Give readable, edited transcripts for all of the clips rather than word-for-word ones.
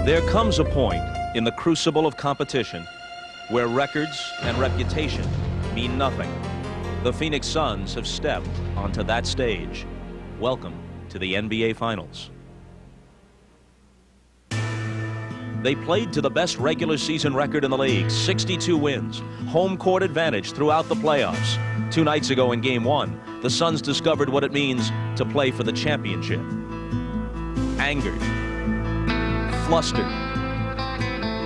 There comes a point in the crucible of competition where records and reputation mean nothing. The Phoenix Suns have stepped onto that stage. Welcome to the NBA Finals. They played to the best regular season record in the league, 62 wins, home court advantage throughout the playoffs. 2 nights ago in Game 1, the Suns discovered what it means to play for the championship. Angered, flustered,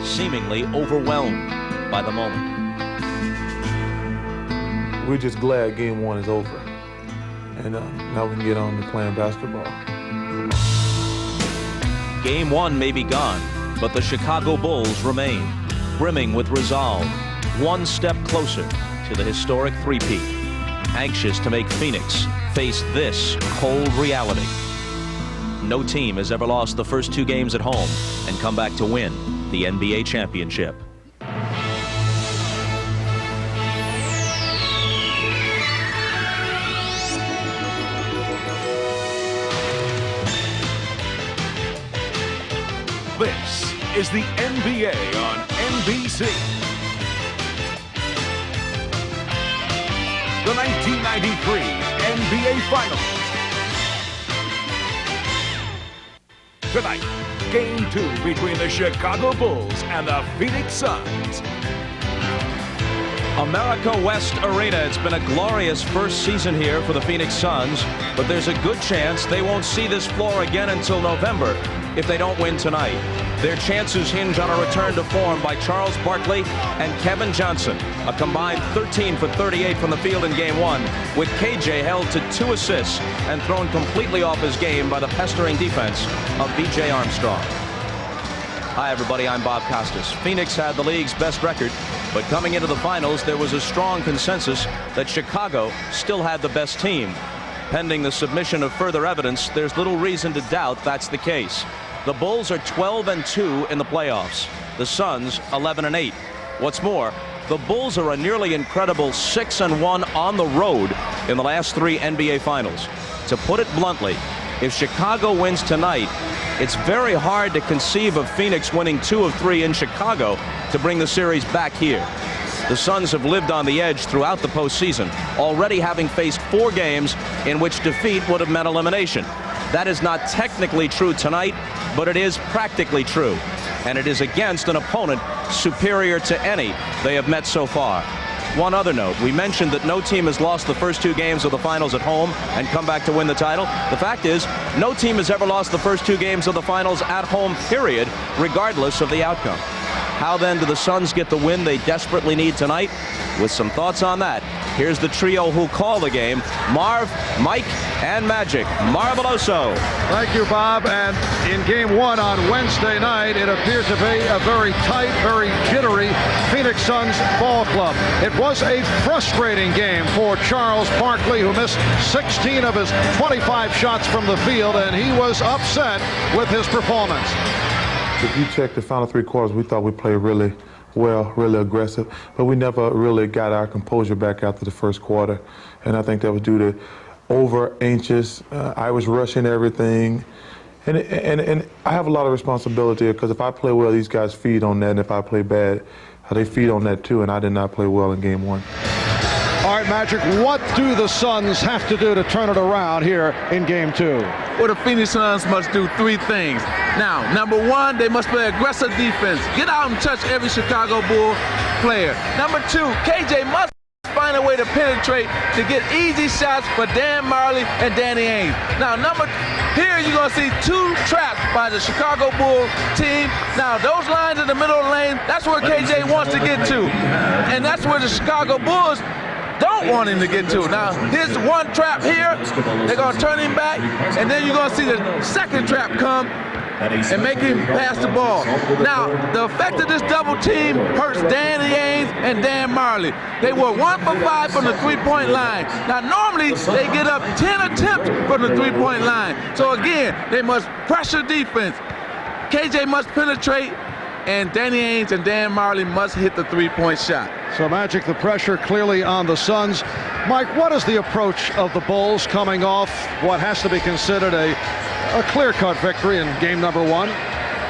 seemingly overwhelmed by the moment. We're just glad Game 1 is over, and now we can get on to playing basketball. Game 1 may be gone, but the Chicago Bulls remain, brimming with resolve, one step closer to the historic three-peat, anxious to make Phoenix face this cold reality. No team has ever lost the first 2 games at home and come back to win the NBA championship. This is the NBA on NBC. The 1993 NBA Finals. Tonight, Game 2 between the Chicago Bulls and the Phoenix Suns. America West Arena. It's been a glorious first season here for the Phoenix Suns, but there's a good chance they won't see this floor again until November if they don't win tonight. Their chances hinge on a return to form by Charles Barkley and Kevin Johnson, a combined 13 for 38 from the field in Game 1, with KJ held to 2 assists and thrown completely off his game by the pestering defense of B.J. Armstrong. Hi, everybody. I'm Bob Costas. Phoenix had the league's best record, but coming into the finals, there was a strong consensus that Chicago still had the best team. Pending the submission of further evidence, there's little reason to doubt that's the case. The Bulls are 12-2 in the playoffs. The Suns 11-8. What's more, the Bulls are a nearly incredible 6-1 on the road in the last 3 NBA Finals. To put it bluntly, if Chicago wins tonight, it's very hard to conceive of Phoenix winning 2 of 3 in Chicago to bring the series back here. The Suns have lived on the edge throughout the postseason, already having faced 4 games in which defeat would have meant elimination. That is not technically true tonight, but it is practically true. And it is against an opponent superior to any they have met so far. One other note, we mentioned that no team has lost the first 2 games of the finals at home and come back to win the title. The fact is, no team has ever lost the first 2 games of the finals at home, period, regardless of the outcome. How then do the Suns get the win they desperately need tonight? With some thoughts on that, here's the trio who call the game, Marv, Mike, and Magic. Marveloso. Thank you, Bob. And in Game 1 on Wednesday night, it appeared to be a very tight, very jittery Phoenix Suns ball club. It was a frustrating game for Charles Barkley, who missed 16 of his 25 shots from the field, and he was upset with his performance. If you check the final 3 quarters, we thought we played really well, really aggressive, but we never really got our composure back after the first quarter. And I think that was due to over-anxious. I was rushing everything. And I have a lot of responsibility because if I play well, these guys feed on that, and if I play bad, they feed on that too, and I did not play well in Game 1. All right, Magic, what do the Suns have to do to turn it around here in Game 2? Well, the Phoenix Suns must do 3 things. Now, number 1, they must play aggressive defense. Get out and touch every Chicago Bull player. Number 2, KJ must find a way to penetrate to get easy shots for Dan Marley and Danny Ainge. Now, here you're going to see 2 traps by the Chicago Bull team. Now, those lines in the middle of the lane, that's where KJ wants to get to. And that's where the Chicago Bulls don't want him to get to. Now, here's 1 trap here. They're going to turn him back, and then you're going to see the 2nd trap come and make him pass the ball. Now, the effect of this double team hurts Danny Ainge and Dan Marley. They were 1 for 5 from the 3-point line. Now, normally, they get up 10 attempts from the 3-point line. So, again, they must pressure defense. KJ must penetrate, and Danny Ainge and Dan Marley must hit the 3-point shot. So, Magic, the pressure clearly on the Suns. Mike, what is the approach of the Bulls coming off what has to be considered a clear-cut victory in game number 1?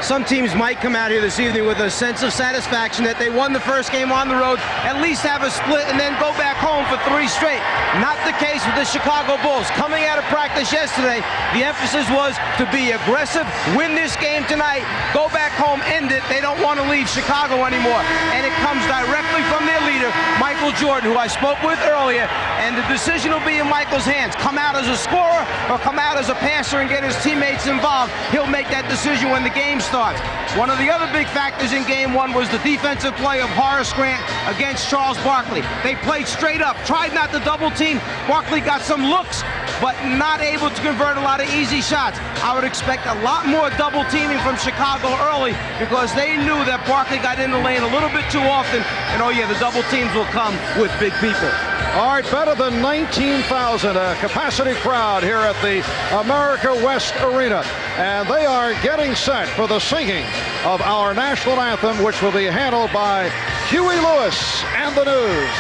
some teams might come out here this evening with a sense of satisfaction that they won the first game on the road, at least have a split, and then go back home for 3 straight. Not the case with the Chicago Bulls. Coming out of practice yesterday, the emphasis was to be aggressive, win this game tonight, go back home, end it. They don't want to leave Chicago anymore. And it comes directly from their leader, Michael Jordan, who I spoke with earlier, and the decision will be in Michael's hands. Come out as a scorer or come out as a passer and get his teammates involved. He'll make that decision when the game starts. One of the other big factors in game 1 was the defensive play of Horace Grant against Charles Barkley. They played straight up, tried not to double team. Barkley got some looks, but not able to convert a lot of easy shots. I would expect a lot more double teaming from Chicago early because they knew that Barkley got in the lane a little bit too often, and oh yeah, the double teams will come with big people. All right, better than 19,000 capacity crowd here at the America West Arena. And they are getting set for the singing of our national anthem, which will be handled by Huey Lewis and the News.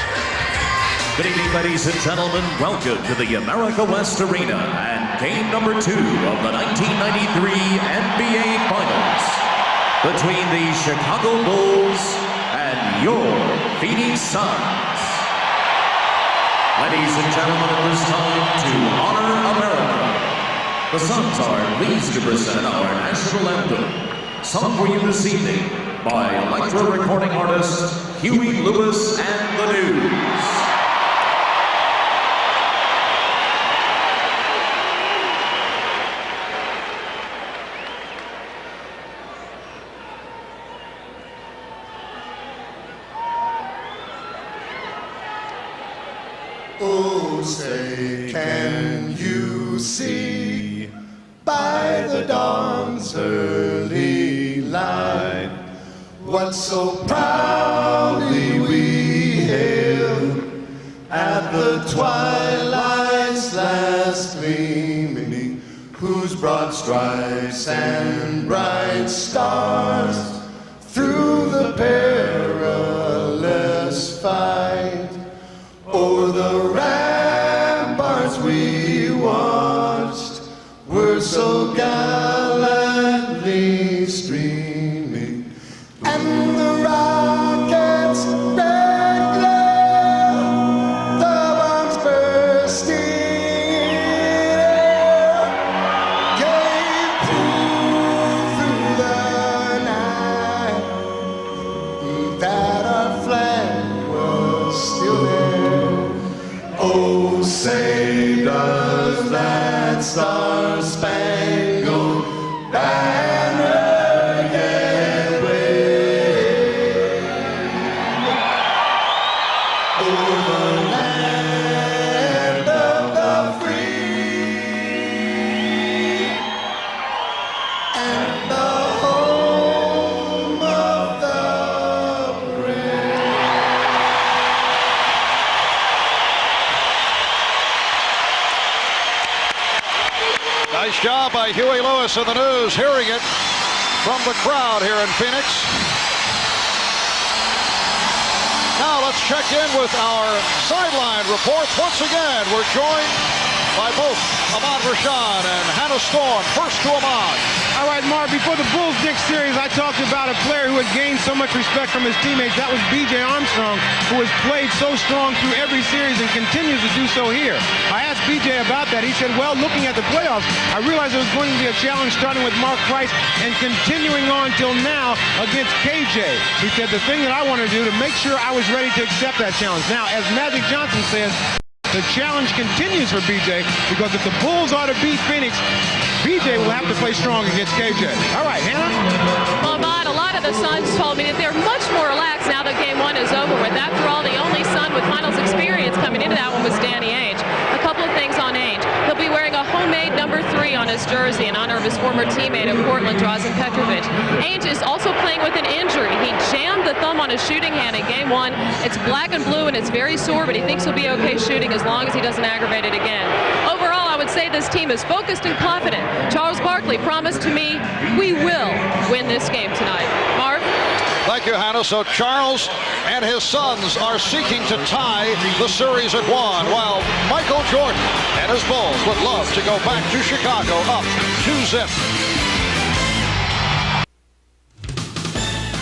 Good evening, ladies and gentlemen. Welcome to the America West Arena and game number 2 of the 1993 NBA Finals between the Chicago Bulls and your Phoenix Suns. Ladies and gentlemen, it is time to honor America. The Suns are pleased to present our national anthem, sung for you this evening by electro recording artist Huey Lewis and the News. Oh, say, can you see by the dawn's early light what so proudly we hailed at the twilight's last gleaming, whose broad stripes and bright stars through the perilous fight o'er the ramparts we watched were so gallantly streaming, and the rockets' red glare, the bombs bursting gave proof through the night that our flag was still there. Oh, say does that star-spangled banner yet wave o'er the land of the free and the home of the brave. Nice job by Huey Lewis and the News, hearing it from the crowd here in Phoenix. Now let's check in with our sideline reports. Once again, we're joined by both Ahmad Rashad and Hannah Storm. First to Ahmad. All right, Mark, before the Bulls-Knicks series, I talked about a player who had gained so much respect from his teammates. That was B.J. Armstrong, who has played so strong through every series and continues to do so here. I asked B.J. about that. He said, well, looking at the playoffs, I realized it was going to be a challenge starting with Mark Price and continuing on till now against KJ. He said, the thing that I want to do to make sure I was ready to accept that challenge. Now, as Magic Johnson says, the challenge continues for B.J. because if the Bulls are to beat Phoenix, B.J. will have to play strong against KJ. All right, Hannah? Well, Ahmad, a lot of the Suns told me that they're much more relaxed now that Game 1 is over with. After all, the only Sun with finals experience coming into that one was Danny Ainge. A couple of things on Ainge. He'll be wearing a homemade number 3 on his jersey in honor of his former teammate of Portland, Drazen Petrovic. Ainge is also playing with an injury. He jammed the thumb on his shooting hand in Game 1. It's black and blue and it's very sore, but he thinks he'll be okay shooting as long as he doesn't aggravate it again. Overall, I would say this team is focused and confident. Charles Barkley promised to me we will win this game tonight. Mark? Thank you, Hannah. So Charles and his Suns are seeking to tie the series at 1, while Michael Jordan and his Bulls would love to go back to Chicago up 2-0.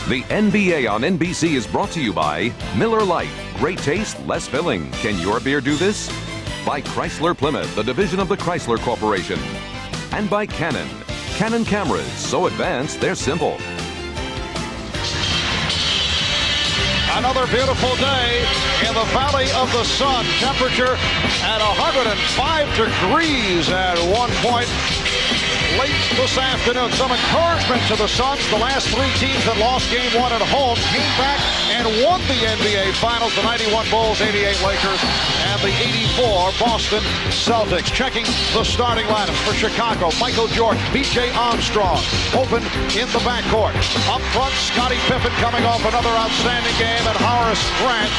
The NBA on NBC is brought to you by Miller Lite. Great taste, less filling. Can your beer do this? By Chrysler Plymouth, a division of the Chrysler Corporation. And by Canon. Canon cameras, so advanced, they're simple. Another beautiful day in the Valley of the Sun. Temperature at 105 degrees at one point late this afternoon. Some encouragement to the Suns. The last three teams that lost game one at home came back and won the NBA Finals. The 91 Bulls, 88 Lakers, and the 84 Boston Celtics. Checking the starting lineups for Chicago. Michael Jordan, B.J. Armstrong open in the backcourt. Up front, Scottie Pippen coming off another outstanding game, and Horace Grant.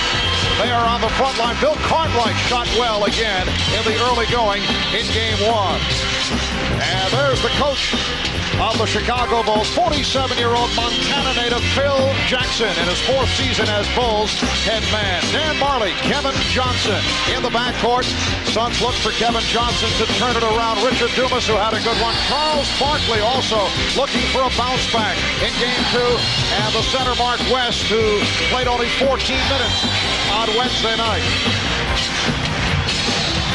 They are on the front line. Bill Cartwright shot well again in the early going in game one. And there's the coach of the Chicago Bulls, 47-year-old Montana native Phil Jackson in his fourth season as Bulls head man. Dan Marley, Kevin Johnson in the backcourt. Suns look for Kevin Johnson to turn it around. Richard Dumas, who had a good one. Charles Barkley also looking for a bounce back in game two. And the center Mark West, who played only 14 minutes on Wednesday night.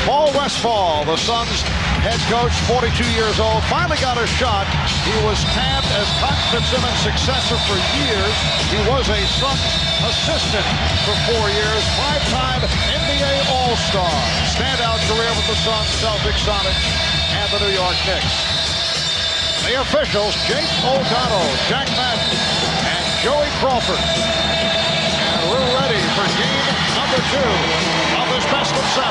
Paul Westphal, the Suns head coach, 42 years old, finally got a shot. He was tabbed as Cotton Fitzsimmons' successor for years. He was a Suns assistant for 4 years, five-time NBA All-Star. Standout career with the Suns, Celtics, Sonics, and the New York Knicks. The officials, Jake O'Donnell, Jack Madden, and Joey Crawford. And we're ready for game number 2 of this best of 7.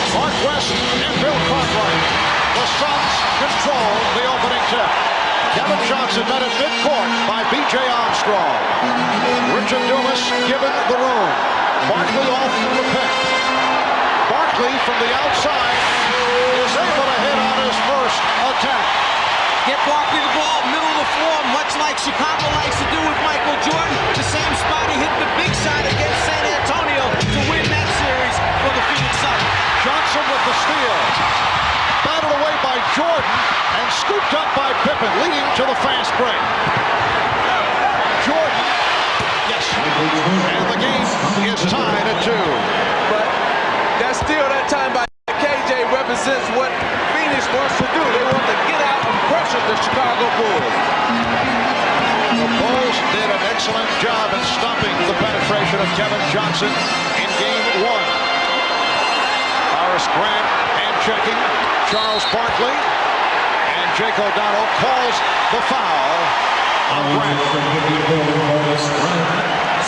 Mark West and Bill Cartwright. The Suns control the opening tip. Kevin Johnson met at midcourt by B.J. Armstrong. Richard Dumas given the room. Barkley off the pick. Barkley from the outside is able to hit on his first attack. Get Barkley the ball, middle of the floor, much like Chicago likes to do with Michael Jordan. The same spot he hit the big side against San Antonio to win that series for the Phoenix Suns. Johnson with the steal. Battled away by Jordan and scooped up by Pippen, leading to the fast break. Jordan, yes, and the game is tied at 2. But that steal that time by KJ represents what Phoenix wants to do. They want to get out and pressure the Chicago Bulls. The Bulls did an excellent job in stopping the penetration of Kevin Johnson in game 1. Horace Grant hand checking. Charles Barkley and Jake O'Donnell calls the foul on Grant.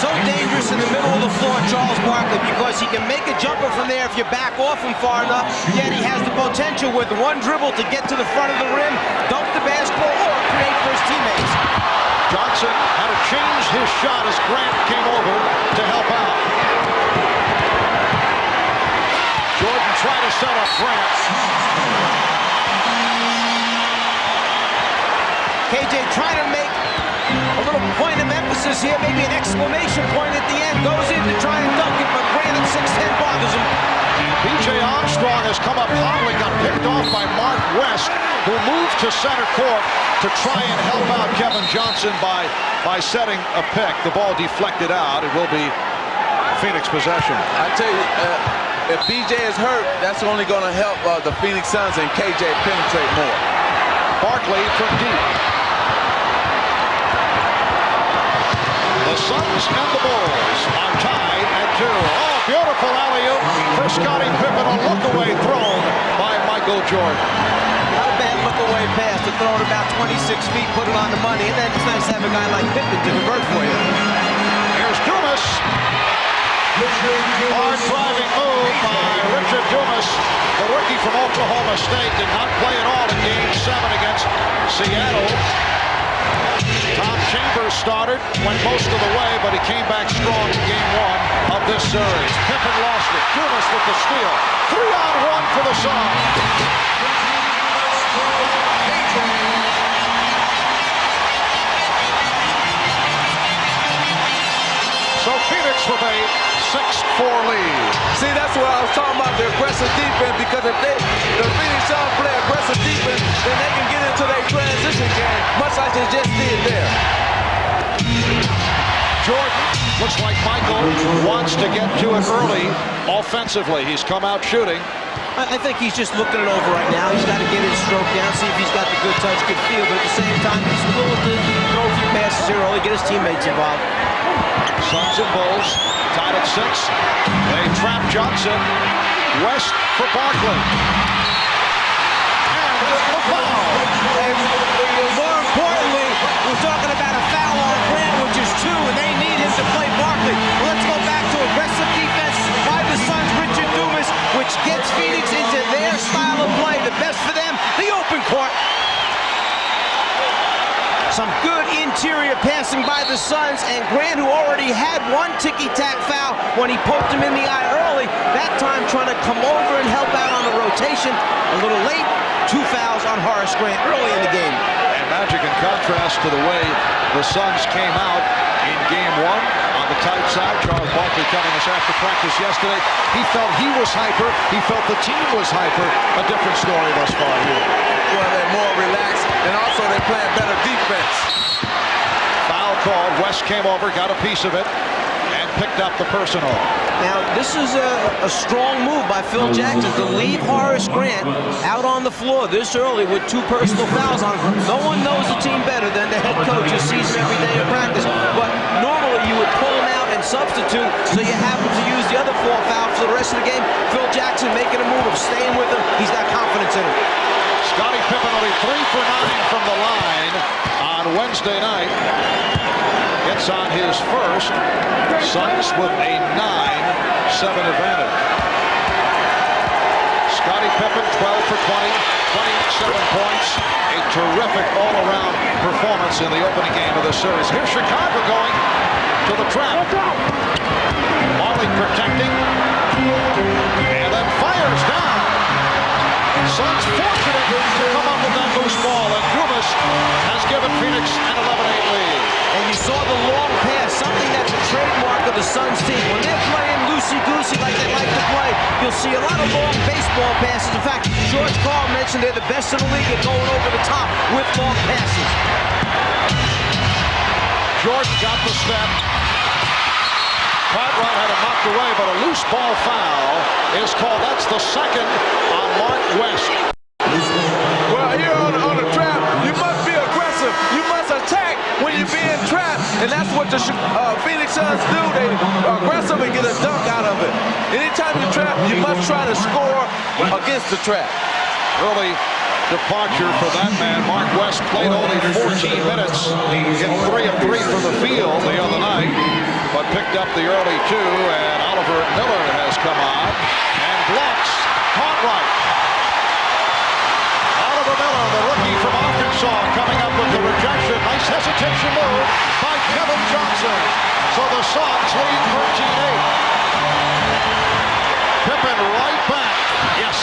So dangerous in the middle of the floor, Charles Barkley, because he can make a jumper from there if you back off him far enough, yet he has the potential with one dribble to get to the front of the rim, dunk the basketball, or create for his teammates. Johnson had to change his shot as Grant came over to help out. Jordan tried to set up Grant. KJ trying to make a little point of emphasis here, maybe an exclamation point at the end, goes in to try and dunk it, but Grant at 6'10" bothers him. B.J. Armstrong has come up hotly, got picked off by Mark West, who moved to center court to try and help out Kevin Johnson by setting a pick. The ball deflected out. It will be Phoenix possession. I tell you, if BJ is hurt, that's only going to help the Phoenix Suns and KJ penetrate more. Barkley from deep. The Suns and the Bulls are tied at 2. Oh, beautiful alley-oop for Scottie Pippen. A look-away thrown by Michael Jordan. Not a bad look-away pass to throw it about 26 feet, put it on the money, and then it's nice to have a guy like Pippen to convert for you. Here's Dumas. Hard driving move by Richard Dumas. The rookie from Oklahoma State did not play at all in Game 7 against Seattle. Tom Chambers started, went most of the way, but he came back strong in Game 1 of this series. Pippen lost it. Dumas with the steal. 3-on-1 for the Suns. So Phoenix with a 6-4 lead. See, that's what I was talking about, the aggressive defense, because if the Phoenix Suns play aggressive defense, then they can get into their transition game, much like they just did there. Jordan. Looks like Michael wants to get to it early offensively. He's come out shooting. I think he's just looking it over right now. He's got to get his stroke down, see if he's got the good touch, good feel, but at the same time, he's willing to throw a few passes here early, get his teammates involved. Suns and Bulls tied at 6. They trap Johnson. West for Barkley. And the foul. And more importantly, we're talking about a foul on Grant, which is 2, and they need him to play Barkley. Well, let's go back to aggressive defense by the Suns, Richard Dumas, which gets Phoenix into their style of play. The best for them, the open court. Some good interior passing by the Suns, and Grant, who already had one ticky-tack foul when he poked him in the eye early, that time trying to come over and help out on the rotation. A little late, 2 fouls on Horace Grant early in the game. And Magic, in contrast to the way the Suns came out in game 1 on the tight side. Charles Barkley telling us after practice yesterday, he felt he was hyper, he felt the team was hyper. A different story thus far here. Well, they're more relaxed, and also they're playing better defense. Foul called. West came over, got a piece of it, and picked up the personal. Now, this is a strong move by Phil Jackson to leave Horace Grant out on the floor this early with 2 personal fouls on him. No one knows the team better than the head coach who sees him every day in practice. But normally you would pull him out and substitute, so you happen to use the other 4 fouls for the rest of the game. Phil Jackson making a move of staying with him. He's got confidence in him. Scottie Pippen only 3 for 9 from the line on Wednesday night. Gets on his first. Suns with a 9-7 advantage. Scottie Pippen 12 for 20, 27 points. A terrific all-around performance in the opening game of the series. Here's Chicago going to the trap. Marley protecting. And then fires down. Suns fortunate to come up with that loose ball, and Dumas has given Phoenix an 11-8 lead. And you saw the long pass, something that's a trademark of the Suns team. When they're playing loosey-goosey like they like to play, you'll see a lot of long baseball passes. In fact, George Karl mentioned they're the best in the league at going over the top with long passes. Jordan got the step. Cartwright had it knocked away, but a loose ball foul is called. That's the second on Mark West. Well, here on the trap, you must be aggressive. You must attack when you're being trapped. And that's what the Phoenix Suns do. They are aggressive and get a dunk out of it. Anytime you trap, you must try to score against the trap. Early departure for that man. Mark West played only 14 minutes. Hit 3 of 3 from the field the other night, but picked up the early 2, and Oliver Miller has come on and blocks Cartwright. Oliver Miller, the rookie from Arkansas, coming up with the rejection. Nice hesitation move by Kevin Johnson. So the Suns lead 13-8. Pippen right back. Yes,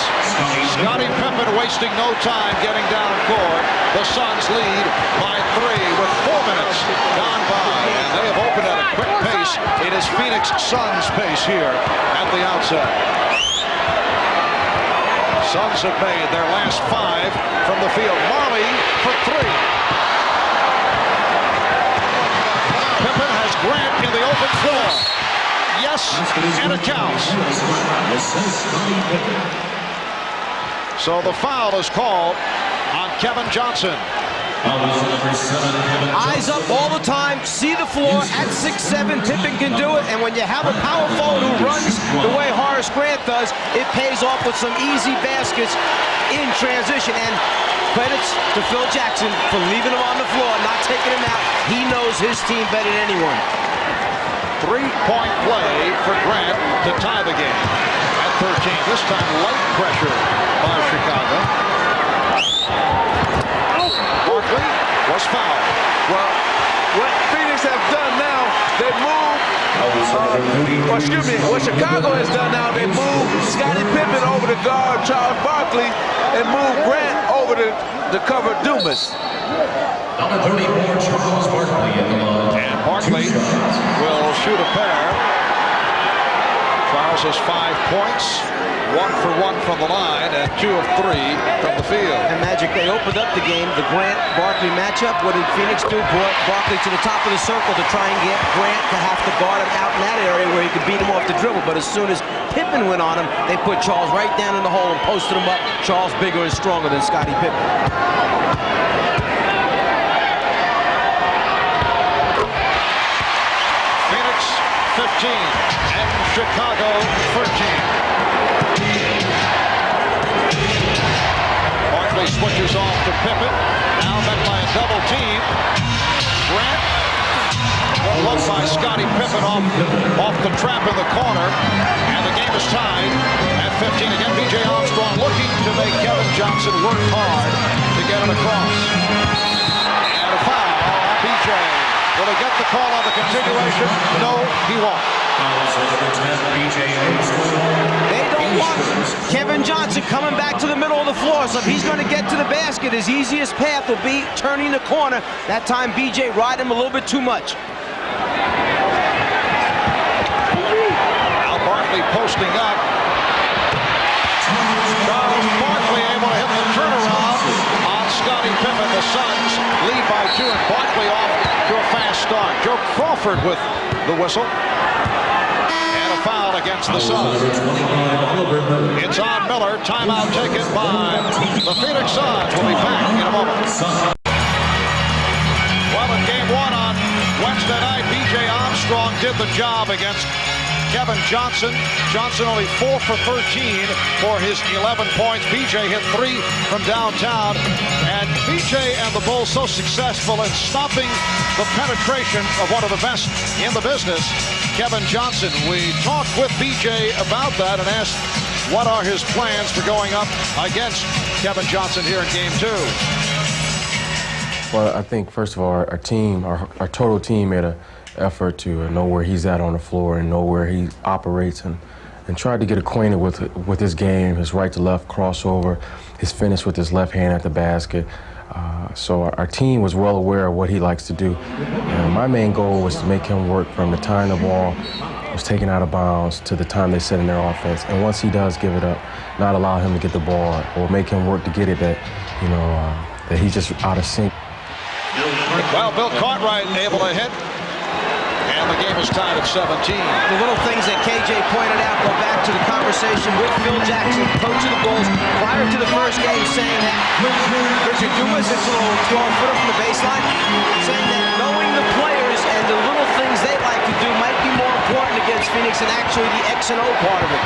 Scottie Pippen wasting no time getting down court. The Suns lead by 3 with 4 minutes gone by, and they have opened at a quick pace. It is Phoenix Suns pace here at the outset. Suns have made their last 5 from the field. Marley for 3. Pippen has Grant in the open floor. Yes, and it counts. So the foul is called on Kevin Johnson. Eyes up all the time, see the floor at 6'7", Pippen can do it, and when you have a power forward who runs the way Horace Grant does, it pays off with some easy baskets in transition. And credits to Phil Jackson for leaving him on the floor, not taking him out. He knows his team better than anyone. 3-point play for Grant to tie the game at 13. This time light pressure by Chicago. Barkley was fouled. Well, what Phoenix have done now, they move, what Chicago has done now, they move Scottie Pippen over to guard Charles Barkley and move Grant over to cover Dumas. Number 34, Charles Barkley in the line. And Barkley will shoot a pair. Fouls us 5 points. 1 for 1 from the line and 2 of 3 from the field. And Magic, they opened up the game. The Grant-Barkley matchup. What did Phoenix do? Brought Barkley to the top of the circle to try and get Grant to have to guard him out in that area where he could beat him off the dribble. But as soon as Pippen went on him, they put Charles right down in the hole and posted him up. Charles bigger and stronger than Scottie Pippen. Phoenix 15 and Chicago 13. Barkley switches off to Pippen. Now met by a double team. Grant. Well look by Scottie Pippen off the trap in the corner. And the game is tied at 15 again. B.J. Armstrong looking to make Kevin Johnson work hard to get it across. And a foul on B.J. Will he get the call on the continuation? No, he won't. They don't want Kevin Johnson coming back to the middle of the floor, so if he's going to get to the basket, his easiest path will be turning the corner. That time, B.J. ride him a little bit too much. Now Barkley posting up. Charles Barkley able to hit the turnaround on Scottie Pippen. The Suns lead by 2 and Barkley off to a fast start. Joe Crawford with the whistle. And a foul against the Suns. It's on Miller. Timeout taken by the Phoenix Suns. We'll be back in a moment. Well, in game 1 on Wednesday night, B.J. Armstrong did the job against Kevin Johnson. Johnson only 4 for 13 for his 11 points. B.J. hit 3 from downtown. And B.J. and the Bulls so successful in stopping the penetration of one of the best in the business, Kevin Johnson. We talked with B.J. about that and asked what are his plans for going up against Kevin Johnson here in game 2. Well, I think, first of all, our team, our total team made an effort to know where he's at on the floor and know where he operates and tried to get acquainted with his game, his right to left crossover, his finish with his left hand at the basket. So our team was well aware of what he likes to do. And my main goal was to make him work from the time the ball was taken out of bounds to the time they set in their offense. And once he does give it up, not allow him to get the ball or make him work to get it that he's just out of sync. Well, Bill Cartwright able to hit. And the game is tied at 17. The little things that KJ pointed out go back to the conversation with Phil Jackson, coach of the Bulls, prior to the first game, saying that Richard Dumas hits a little 12-footer from the baseline, saying that knowing the players and the little things they like to do might be more important against Phoenix than actually the X and O part of it.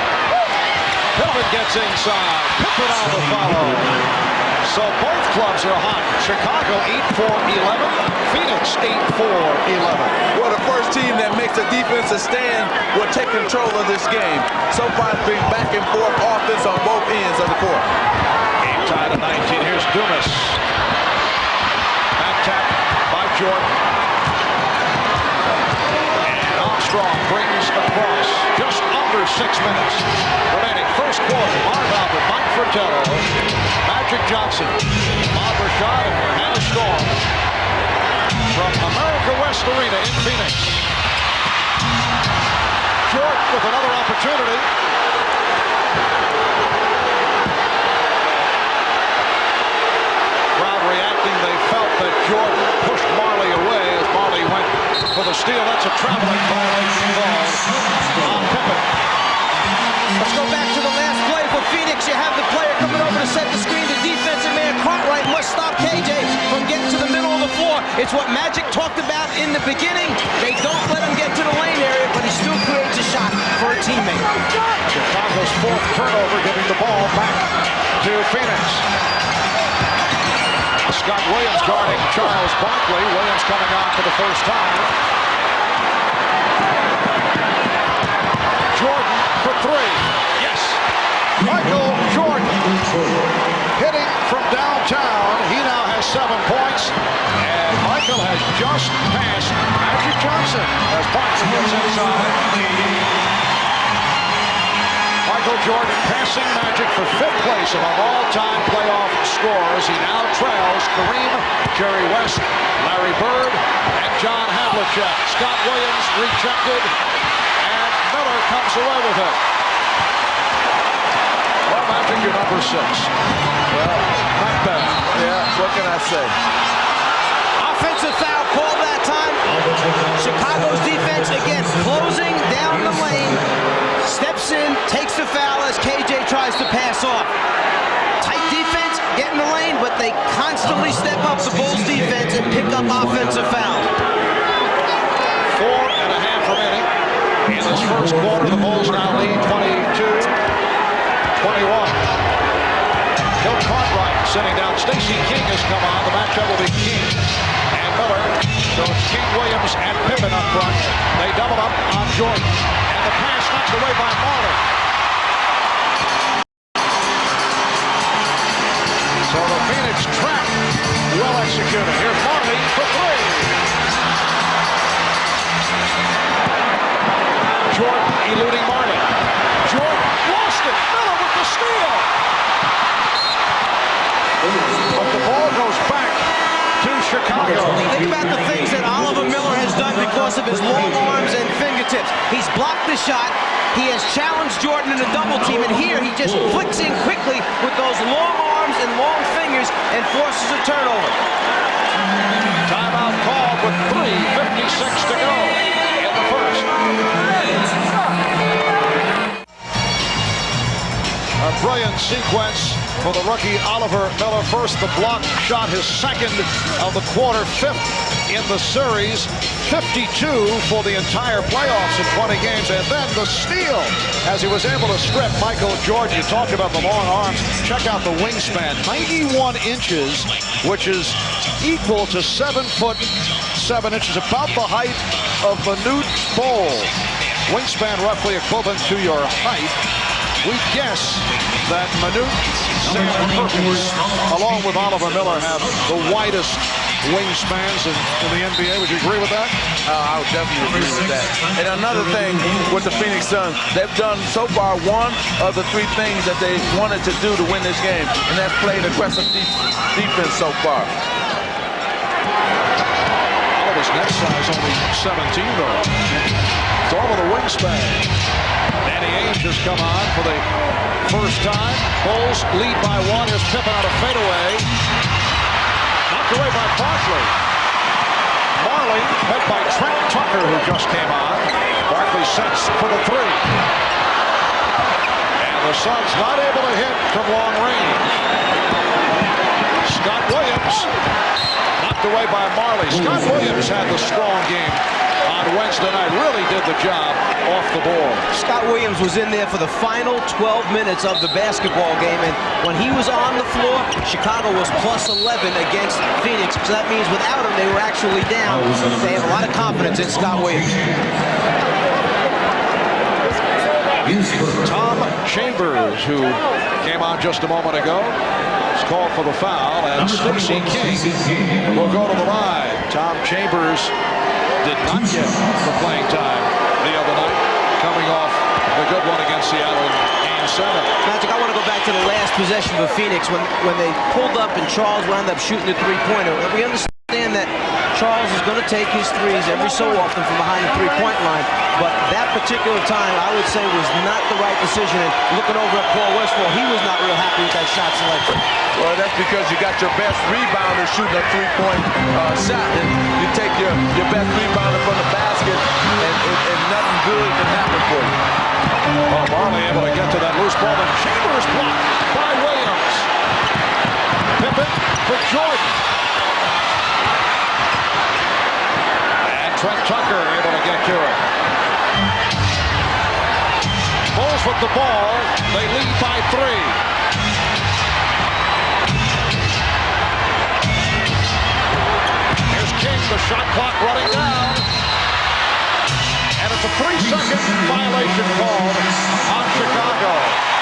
Pippen gets inside. Pippen on the follow. So both clubs are hot. Chicago 8-4-11. Phoenix 8-4-11. Well, the first team that makes a defensive stand will take control of this game. So far, it's been back and forth offense on both ends of the court. Game tied at 19. Here's Dumas. Back tap by Jordan. And Armstrong brings across just under 6 minutes remaining. First quarter. Marv Albert, Mike Fratello, Magic Johnson, Bob Rashad, and Hannah Storm from America West Arena in Phoenix. Jordan with another opportunity. Crowd reacting. They felt that Jordan pushed Marley away as Marley went for the steal. That's a traveling violation on Pippen. Let's go back to the last play for Phoenix. You have the player coming over to set the screen. The defensive man, Cartwright, must stop KJ from getting to the middle of the floor. It's what Magic talked about in the beginning. They don't let him get to the lane area, but he still creates a shot for a teammate. Chicago's 4th turnover, giving the ball back to Phoenix. Scott Williams guarding Charles Barkley. Williams coming on for the first time. Jordan for 3. Yes. Michael Jordan hitting from downtown. He now has 7 points. And Michael has just passed Magic Johnson as Barkley gets inside. Michael Jordan passing Magic for 5th place among all-time playoff scorers. He now trails Kareem, Jerry West, Larry Bird, and John Havlicek. Scott Williams rejected, and Miller comes away with it. Well, Magic, your number 6. Well, not bad. Yeah, what can I say? Offensive foul called that time. Chicago's defense, again, closing down the lane. Steps in, takes the foul as KJ tries to pass off. Tight defense, get in the lane, but they constantly step up the Bulls defense and pick up offensive fouls. 4.5 remaining. In this first quarter, the Bulls now lead 22-21. Bill Cartwright sitting down. Stacey King has come on. The matchup will be King and Miller. So it's King, Williams, and Pippen up front. They double up on Jordan. And the pass knocked away by Marley. So the Phoenix trap well executed. Here's Marley for 3. Jordan eluding Marley. Jordan lost it. Miller with the steal. But the ball goes back to Chicago. Think about the things that Oliver Miller has done because of his long arms and fingertips. He's blocked the shot. He has challenged Jordan in a double team, and here he just flicks in quickly with those long arms and long fingers and forces a turnover. Timeout called with 3:56 to go in the first. A brilliant sequence for the rookie Oliver Miller. First the block shot, his second of the quarter, 5th in the series, 52 for the entire playoffs in 20 games, and then the steal as he was able to strip Michael Jordan. You talked about the long arms. Check out the wingspan, 91 inches, which is equal to 7 foot 7 inches, about the height of Manute Bol. Wingspan roughly equivalent to your height. We guess that Manute, Sam Perkins, along with Oliver Miller, have the widest wingspans in the NBA. Would you agree with that? I would definitely agree with that. And another thing with the Phoenix Suns, they've done so far one of the 3 things that they wanted to do to win this game, and that's played aggressive defense so far. Oliver's net size only 17, though. It's all of the wingspan. Danny Ainge has come on for the first time. Bulls lead by 1. Here's Pippen on a fadeaway. Knocked away by Barkley. Marley met by Trent Tucker, who just came on. Barkley sets for the 3. And the Suns not able to hit from long range. Scott Williams knocked away by Marley. Scott Williams had the strong game on Wednesday night. Really did the job off the ball. Scott Williams was in there for the final 12 minutes of the basketball game, and when he was on the floor, Chicago was plus 11 against Phoenix. So that means without him, they were actually down. They have a lot of confidence in Scott Williams. Tom Chambers, who came on just a moment ago, is called for the foul, and Stacey King will go to the line. Tom Chambers did not get the playing time the other night, coming off the good one against Seattle in Game 7. Magic, I want to go back to the last possession for Phoenix when they pulled up and Charles wound up shooting the 3-pointer. We understand that Charles is going to take his threes every so often from behind the 3-point line, but that particular time, I would say, was not the right decision. And looking over at Paul Westphal, he was not real happy with that shot selection. Well, that's because you got your best rebounder shooting a 3-point shot, and you take your best rebounder from the basket, and nothing good can happen for you. Well, Marley able to get to that loose ball, and Chambers blocked by Williams. Pippen for Jordan. And Trent Tucker able to get to it. Bulls with the ball. They lead by 3. King, the shot clock running down. And it's a 3-second violation called on Chicago.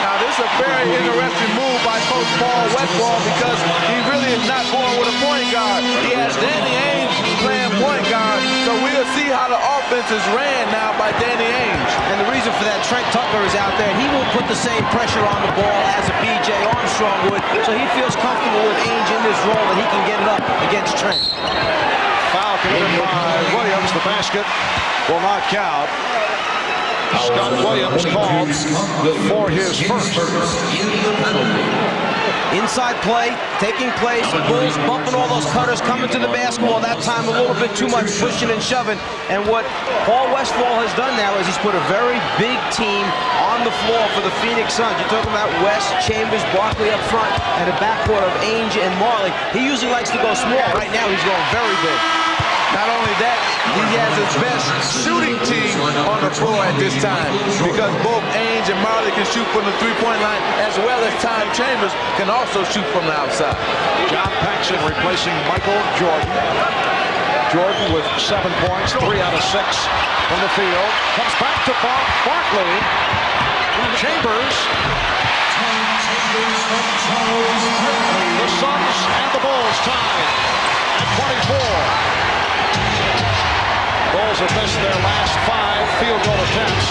Now, this is a very interesting move by Coach Paul Westphal because he really is not going with a point guard. He has Danny Ainge playing point guard, so we'll see how the offense is ran now by Danny Ainge. And the reason for that, Trent Tucker is out there. He won't put the same pressure on the ball as a B.J. Armstrong would, so he feels comfortable with Ainge in this role that he can get it up against Trent. Foul committed by Williams. The basket will not count. Scott Williams called for his first. Inside play, taking place, the Bulls bumping all those cutters, coming to the basketball, that time a little bit too much pushing and shoving. And what Paul Westphal has done now is he's put a very big team on the floor for the Phoenix Suns. You're talking about West, Chambers, Barkley up front, and a backcourt of Ainge and Marley. He usually likes to go small. Right now he's going very big. Not only that, he has his best shooting team on the floor at this time because both Ainge and Marley can shoot from the three-point line as well as Tom Chambers can also shoot from the outside. John Paxson replacing Michael Jordan. Jordan with 7 points, 3 out of 6 from the field. Comes back to Barkley. Chambers. The Suns and the Bulls tied at 24. Bulls have missed their last 5 field goal attempts.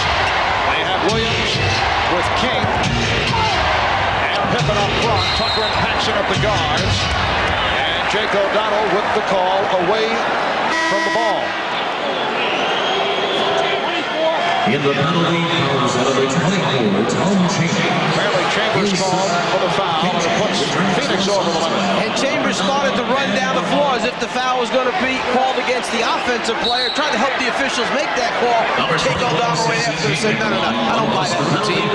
They have Williams with King and Pippen up front. Tucker and Paxson at the guards. And Jake O'Donnell with the call away from the ball. In the penalty, fouls out of the 24, Tom Chambers. Apparently Chambers called for the foul, and it puts Phoenix over the limit. And Chambers started to run down the floor as if the foul was going to be called against the offensive player, trying to help the officials make that call. Jake O'Donnell right after said, no, I don't buy that routine.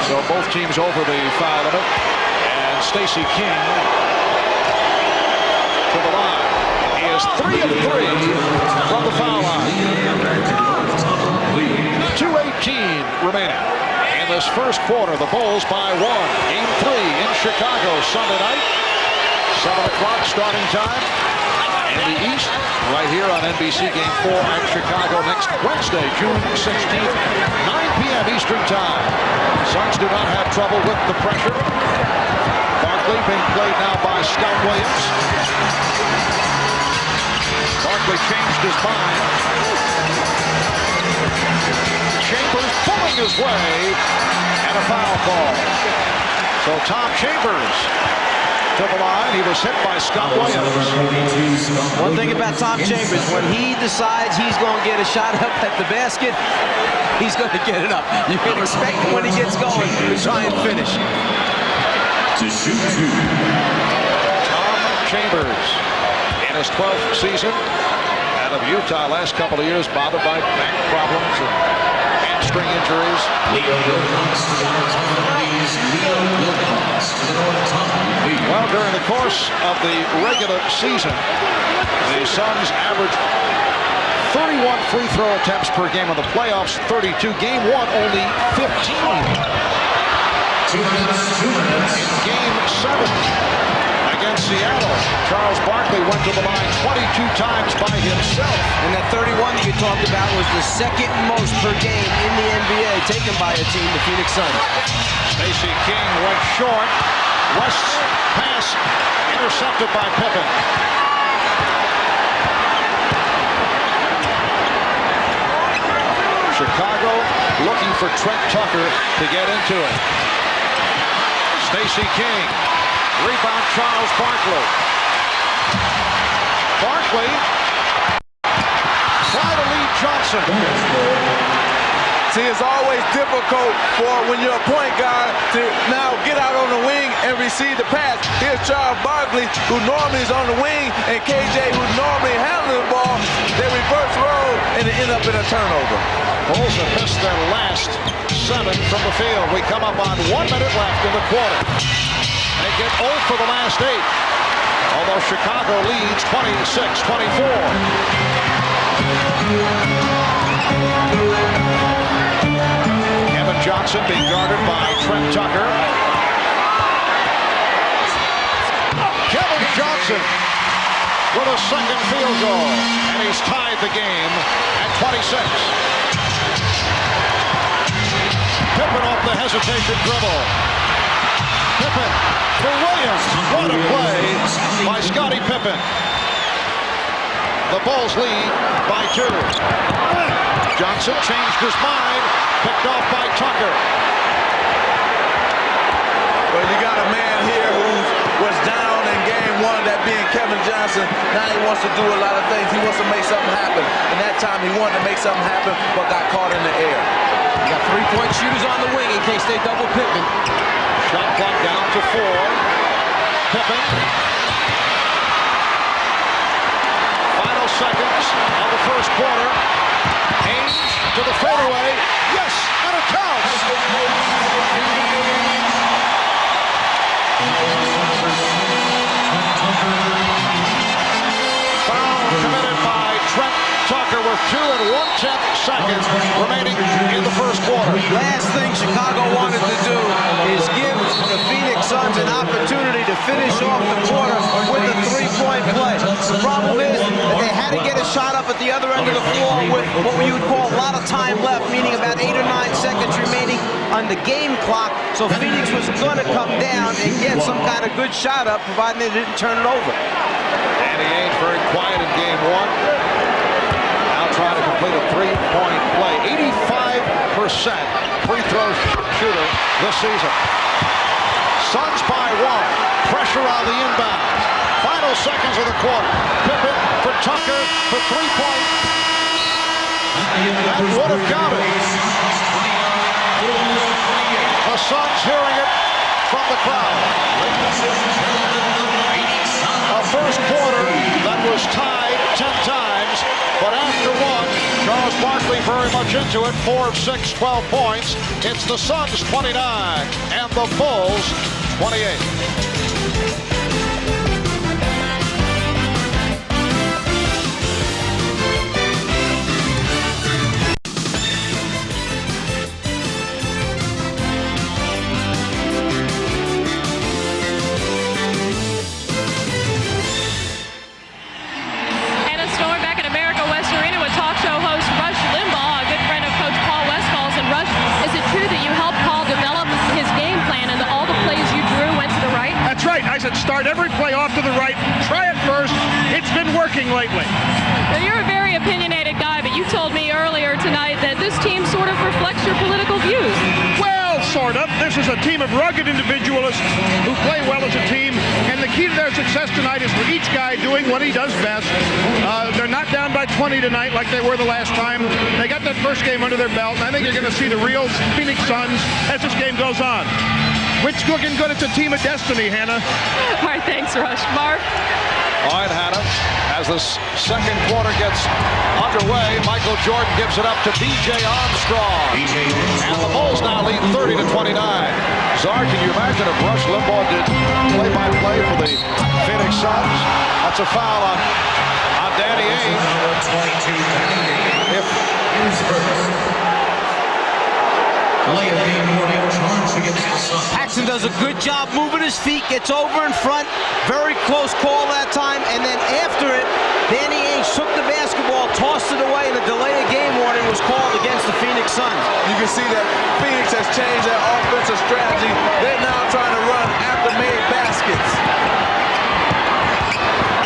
So both teams over the foul limit. And Stacey King to the line. He is 3 of 3 from the foul line. 2:18 remaining. In this first quarter, the Bulls by 1. Game 3 in Chicago Sunday night. 7 o'clock starting time. In the East, right here on NBC, Game 4 at Chicago next Wednesday, June 16th, 9 p.m. Eastern Time. Suns do not have trouble with the pressure. Barkley being played now by Scott Williams. Barkley changed his mind. Chambers pulling his way, and a foul call. So Tom Chambers to the line. He was hit by Scott Williams. One thing about Tom Chambers, when he decides he's going to get a shot up at the basket, he's going to get it up. You can expect him when he gets going to try and finish. To shoot 2. Tom Chambers in his 12th season out of Utah. Last couple of years bothered by back problems and hamstring injuries. Well, during the course of the regular season, the Suns averaged 31 free throw attempts per game. In the playoffs, 32. Game 1, only 15. 2 minutes. In Game 7 against Seattle, Charles Barkley went to the line 22 times by himself. And that 31 that you talked about was the second most per game in the NBA taken by a team, the Phoenix Suns. Stacey King went short. West's pass intercepted by Pippen. Chicago looking for Trent Tucker to get into it. Stacey King. Rebound Charles Barkley. Barkley. Try to lead Johnson. See, it's always difficult for when you're a point guard to now get out on the wing and receive the pass. Here's Charles Barkley, who normally is on the wing, and KJ, who normally handles the ball. They reverse roll, and they end up in a turnover. Bulls have missed their last 7 from the field. We come up on 1 minute left in the quarter. They get 0 for the last 8. Although Chicago leads 26-24. Kevin Johnson being guarded by Trent Tucker. Kevin Johnson with a second field goal. And he's tied the game at 26. Pippen off the hesitation dribble. Pippen for Williams. What a play by Scottie Pippen. The Bulls lead by 2. Johnson changed his mind. Picked off by Tucker. Well, you got a man here who was down in Game 1, that being Kevin Johnson. Now he wants to do a lot of things. He wants to make something happen. And that time he wanted to make something happen, but got caught in the air. You got three-point shooters on the wing in case they double Pippen. Shot clock down to 4. Pippen. Final seconds of the first quarter. Haynes to the fadeaway. Yes, and it counts. Foul committed by Trent Tucker with 2 1/10 seconds remaining in the first quarter. Last thing Chicago wanted to do is give the Phoenix Suns an opportunity to finish off the quarter with a three-point play. The problem is that they had to get a shot up at the other end of the floor with what you would call a lot of time left, meaning about 8 or 9 seconds remaining on the game clock. So Phoenix was going to come down and get some kind of good shot up, providing they didn't turn it over. Danny Ainge very quiet in game 1. Now trying to complete a three-point play. 85% free throw shooter this season. Suns by 1. Pressure on the inbound. Final seconds of the quarter. Pippen for Tucker for 3-point. That would have got it. The Suns hearing it from the crowd. A first quarter that was tied 10 times, but after one, Charles Barkley very much into it. 4 of 6, 12 points. It's the Suns 29 and the Bulls 28. I said start every play off to the right. Try it first. It's been working lately. Well, you're a very opinionated guy, but you told me earlier tonight that this team sort of reflects your political views. Well, sort of. This is a team of rugged individualists who play well as a team, and the key to their success tonight is for each guy doing what he does best. They're not down by 20 tonight like they were the last time. They got that first game under their belt, and I think you're going to see the real Phoenix Suns as this game goes on. Which looking good. It's a team of destiny, Hannah. All right, thanks, Rush. Mark? All right, Hannah. As this second quarter gets underway, Michael Jordan gives it up to B.J. Armstrong. And the Bulls now lead 30-29. Czar, can you imagine if Rush Limbaugh did play-by-play for the Phoenix Suns? That's a foul on Danny Ainge. Paxson does a good job moving his feet, gets over in front. Very close call that time, and then after it, Danny Ainge took the basketball, tossed it away, and a delay of game warning was called against the Phoenix Suns. You can see that Phoenix has changed their offensive strategy. They're now trying to run after-made baskets.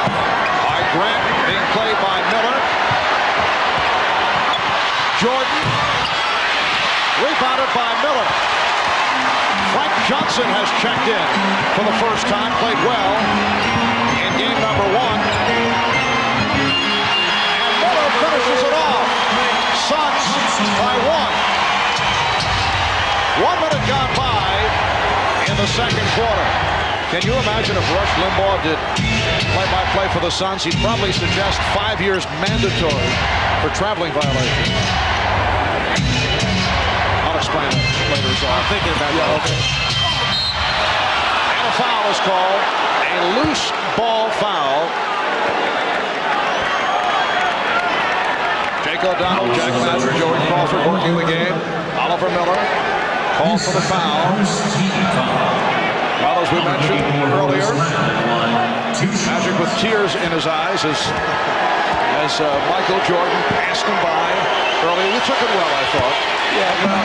All right, Grant being played by Miller. Jordan. Rebounded by Miller. Frank Johnson has checked in for the first time, played well in game number 1. And Miller finishes it off. Suns by 1. 1 minute gone by in the second quarter. Can you imagine if Rush Limbaugh did play-by-play for the Suns? He'd probably suggest 5 years mandatory for traveling violations. Explain it later, so I'm thinking about that. Okay. And a foul is called. A loose ball foul. Jake O'Donnell, Jack Master, Jordan Crawford working the game. Oliver Miller called for the foul. Well, as we mentioned earlier, Magic with tears in his eyes as Michael Jordan passed him by earlier. You took it well, I thought. Yeah, well,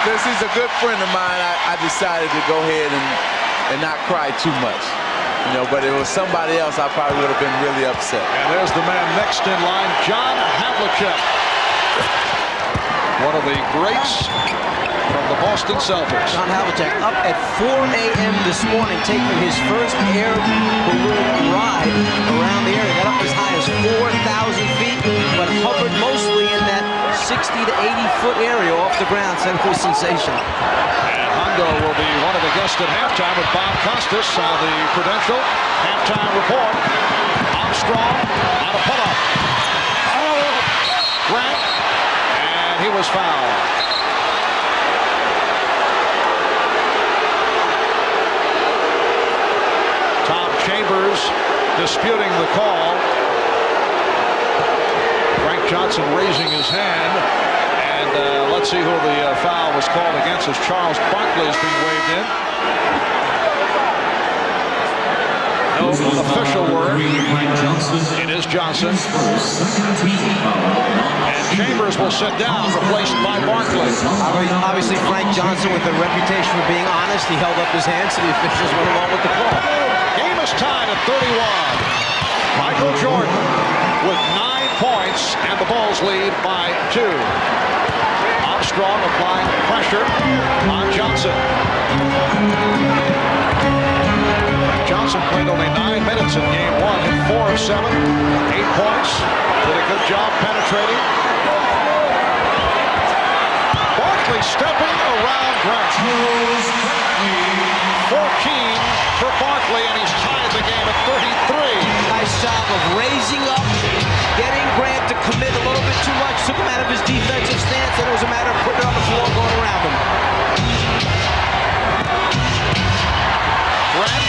since he's a good friend of mine, I decided to go ahead and not cry too much. You know, but if it was somebody else, I probably would have been really upset. And there's the man next in line, John Havlicek. One of the greats from the Boston Celtics. John Havlicek up at 4 a.m. this morning, taking his first air balloon ride around the area. Got up as high as 4,000 feet, but hovered mostly in that 60 to 80-foot area off the ground. Simply sensational. And Hondo will be one of the guests at halftime with Bob Costas on the Prudential halftime report. Armstrong on a pull-up. Oh, Grant, and he was fouled. Tom Chambers disputing the call. Frank Johnson raising his hand. And let's see who the foul was called against as Charles Barkley is being waved in. No official word. It is Johnson. And Chambers will sit down, replaced by Barkley. Obviously, Frank Johnson, with a reputation for being honest, he held up his hands, so the officials went along with the call. Game is tied at 31. Michael Jordan with 9 points, and the Bulls lead by 2. Armstrong applying pressure on Johnson. Johnson played only 9 minutes in game 1, hit 4 of 7, 8 points, did a good job penetrating. Barkley stepping around Grant. 14 for Barkley, and he's tied the game at 33. Nice job of raising up, getting Grant to commit a little bit too much, took him out of his defensive stance, and it was a matter of putting it on the floor and going around him. Grant,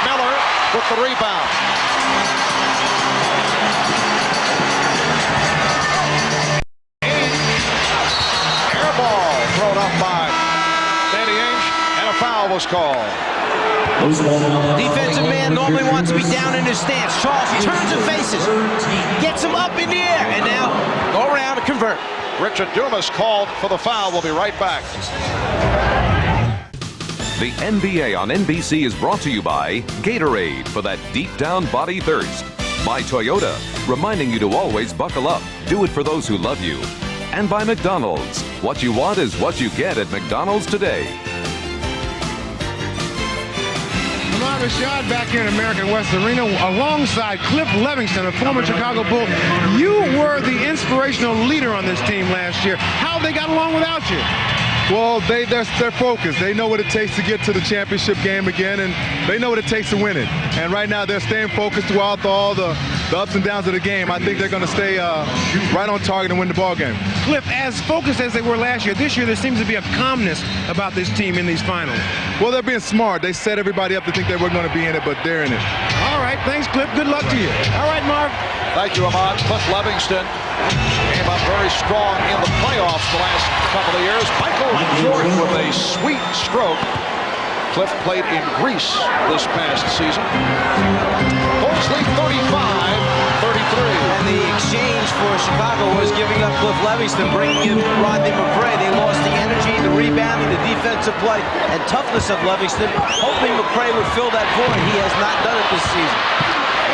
Miller with the rebound. Air ball thrown up by Danny Ainge, and a foul was called. Defensive man normally wants to be down in his stance. Charles turns and faces, gets him up in the air, and now go around and convert. Richard Dumas called for the foul. We'll be right back. The NBA on NBC is brought to you by Gatorade for that deep down body thirst. By Toyota, reminding you to always buckle up. Do it for those who love you. And by McDonald's. What you want is what you get at McDonald's today. Ahmad Rashad back here in American West Arena alongside Cliff Levingston, a former Chicago Bull. You were the inspirational leader on this team last year. How they got along without you? Well, they're focused. They know what it takes to get to the championship game again, and they know what it takes to win it. And right now, they're staying focused throughout all the ups and downs of the game. I think they're going to stay right on target and win the ball game. Cliff, as focused as they were last year, this year there seems to be a calmness about this team in these finals. Well, they're being smart. They set everybody up to think they weren't going to be in it, but they're in it. All right, thanks, Cliff. Good luck to you. All right, Marv. Thank you, Ahmad. Cliff Levingston came up very strong in the playoffs the last couple of years. Michael Jordan with a sweet stroke. Cliff played in Greece this past season. Bulls lead 35-33. And the exchange for Chicago was giving up Cliff Levingston, bringing in Rodney McCray. They lost the energy, the rebounding, the defensive play, and toughness of Levingston, hoping McCray would fill that void. He has not done it this season.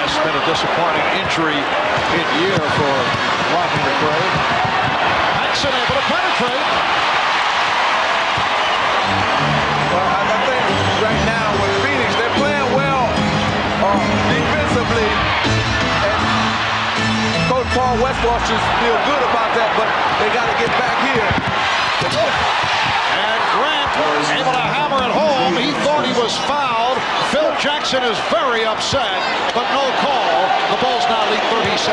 It's been a disappointing injury year for Rodney McCray. Paxson able to penetrate. Well, I think right now with Phoenix, they're playing well defensively. And Coach Paul Westphal should feel good about that, but they got to get back here. And Grant able to hammer it home. He thought he was fouled. Phil Jackson is very upset, but no call. The Bulls now lead 37-33.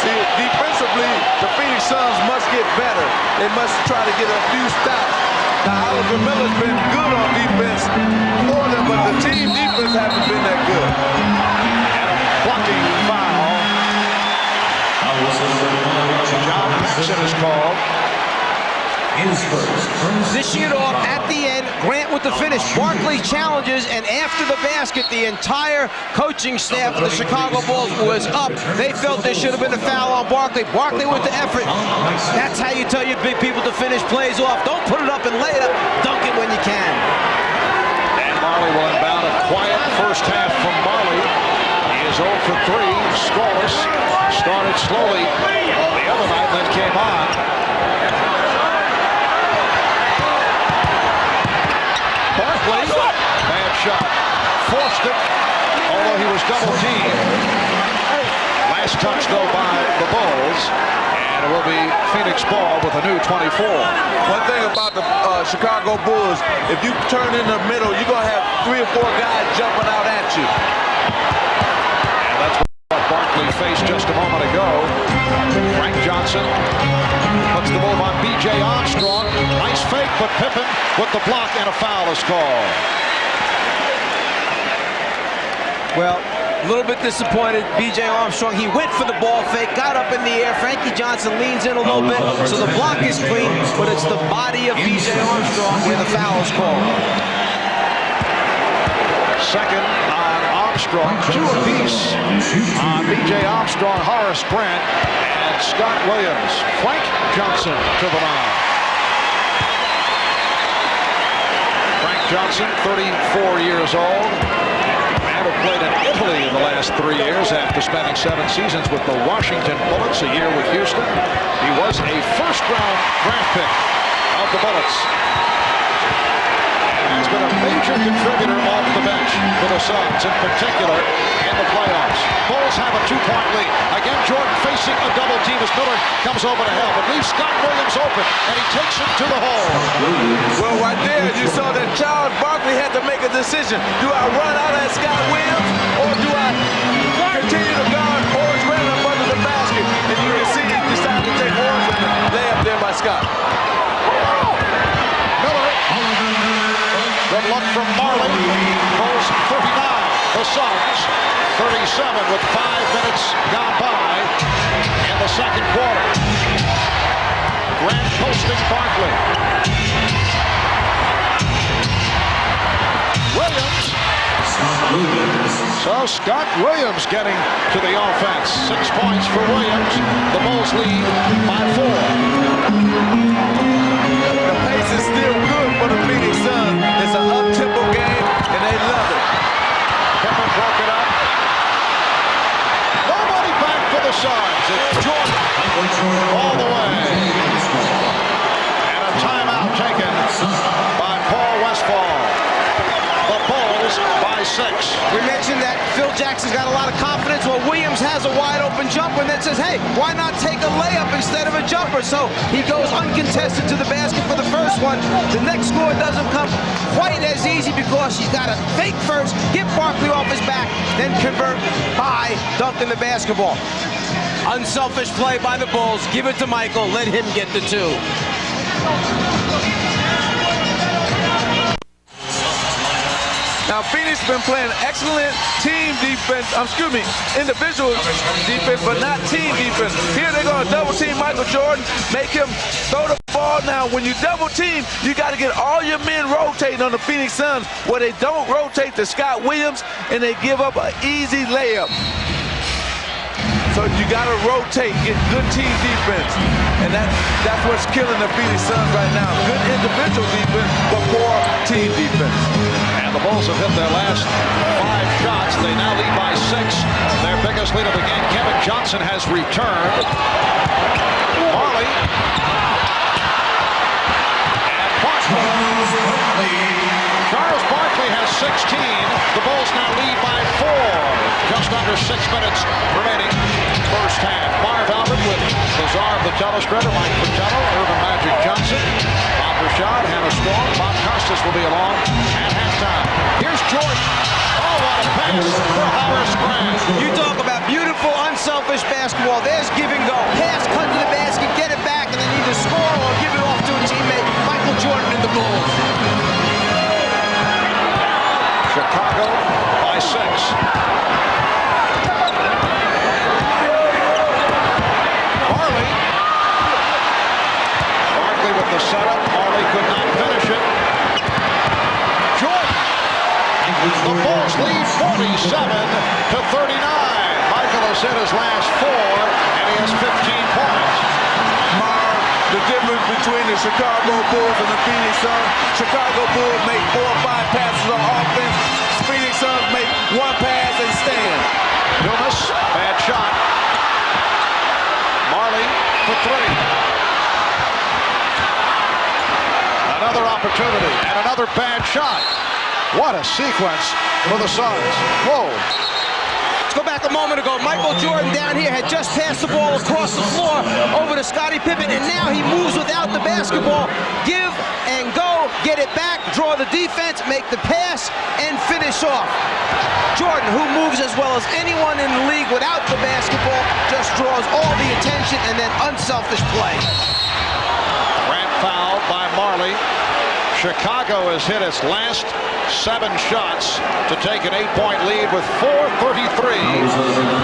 See, defensively, the Phoenix Suns must get better. They must try to get a few stops. Now, Oliver Miller's been good on defense for them, but the team defense hasn't been that good. And a blocking foul. John Paxson is called. Dishing it off at the end, Grant with the finish. Barkley challenges, and after the basket, the entire coaching staff of the Chicago Bulls was up. They felt there should have been a foul on Barkley. Barkley with the effort. That's how you tell your big people to finish plays off. Don't put it up and lay it up. Dunk it when you can. And Marley will inbound. A quiet first half from Marley. He is 0 for 3, scoreless. Started slowly the other night, then came on. shot. Forced it, although he was double teamed. Last touch, though, by the Bulls. And it will be Phoenix ball with a new 24. One thing about the Chicago Bulls, if you turn in the middle, you're going to have 3 or 4 guys jumping out at you. And that's what Barkley faced just a moment ago. Frank Johnson puts the move on B.J. Armstrong. Nice fake, but Pippen with the block and a foul is called. Well, a little bit disappointed. B.J. Armstrong, he went for the ball fake, got up in the air. Frankie Johnson leans in a little bit, so the block is clean, but it's the body of B.J. Armstrong where the foul is called. Second on Armstrong, 2 apiece on B.J. Armstrong, Horace Grant, and Scott Williams. Frank Johnson to the line. Frank Johnson, 34 years old. Man who played in Italy in the last 3 years after spending 7 seasons with the Washington Bullets, a year with Houston. He was a first-round draft pick of the Bullets. He's been a major contributor off the bench for the Suns, in particular in the playoffs. Bulls have a 2-point lead. Again, Jordan facing a double team as Miller comes over to help. It leaves Scott Williams open, and he takes him to the hole. Well, right there, you saw that Charles Barkley had to make a decision. Do I run out at Scott Williams, or do I continue to guard Horace Grant up under the basket? And you can see he decided to take Horace and the layup there by Scott. Miller. Good luck from Marley. Bulls 39. The Suns 37 with 5 minutes gone by in the second quarter. Grant posting Barkley. Williams. So Scott Williams getting to the offense. 6 points for Williams. The Bulls lead by 4. The pace is still good for the Phoenix Suns. It's an up-tempo game, and they love it. Pippen broke it up. Nobody back for the Suns. It's Jordan all the way. And a timeout taken by Paul Westphal. The Bulls by 6. We mentioned that Phil Jackson's got a lot of confidence. Well, Williams has a wide-open jumper and then says, hey, why not take a layup instead of a jumper? So he goes uncontested to the basket for the first one. The next score doesn't come quite as easy because he's got to fake first, get Barkley off his back, then convert by dunking the basketball. Unselfish play by the Bulls. Give it to Michael. Let him get the 2. Now, Phoenix been playing excellent team defense, individual defense, but not team defense. Here they're going to double team Michael Jordan, make him throw the ball. Now, when you double team, you got to get all your men rotating on the Phoenix Suns, where they don't rotate to Scott Williams, and they give up an easy layup. So you got to rotate, get good team defense. And that's what's killing the Phoenix Suns right now. Good individual defense, but poor team defense. And the Bulls have hit their last 5 shots. They now lead by 6. Their biggest lead of the game. Kevin Johnson has returned. Marley. And Barkley. Charles Barkley has 16. The Bulls now lead by 4. Just under 6 minutes remaining. First half. Marv Albert with Lazar of the telestrator, Mike Fratello, Irvin Magic Johnson, Bob Rashad, Hannah Storm, Bob Costas will be along at halftime. Here's Jordan. Oh, what a pass for Horace Grant. You talk about beautiful, unselfish basketball. There's give and go. Pass, cut to the basket, get it back, and then either score or give it off to a teammate. Michael Jordan and the Bulls. Chicago by 6. With the setup, Marley could not finish it. Jordan. The Bulls lead 47 to 39. Michael has hit his last 4, and he has 15 points. Marv, the difference between the Chicago Bulls and the Phoenix Suns, Chicago Bulls make 4 or 5 passes on offense. Phoenix Suns make 1 pass and stand. Dumas, bad shot. Marley for 3. Another opportunity and another bad shot. What a sequence for the Suns. Whoa. Let's go back a moment ago. Michael Jordan down here had just passed the ball across the floor over to Scottie Pippen, and now he moves without the basketball. Give and go, get it back, draw the defense, make the pass, and finish off. Jordan, who moves as well as anyone in the league without the basketball, just draws all the attention and then unselfish play. Grant fouled by Marley. Chicago has hit its last 7 shots to take an 8-point lead with 4:33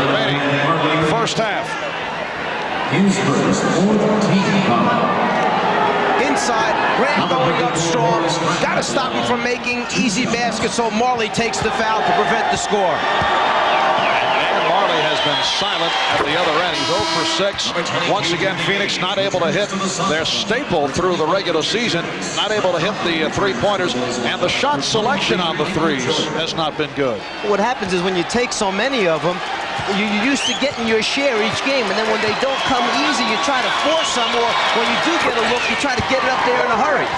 remaining first half. Inside, Grant going up strong. Got to stop him from making easy baskets, so Marley takes the foul to prevent the score. And Marley has been silent at the other end. He's 0 for 6. Once again, Phoenix not able to hit their staple through the regular season. Not able to hit the three-pointers. And the shot selection on the threes has not been good. What happens is when you take so many of them, you're used to getting your share each game, and then when they don't come easy, you try to force some, or when you do get a look, you try to get it up there in a hurry.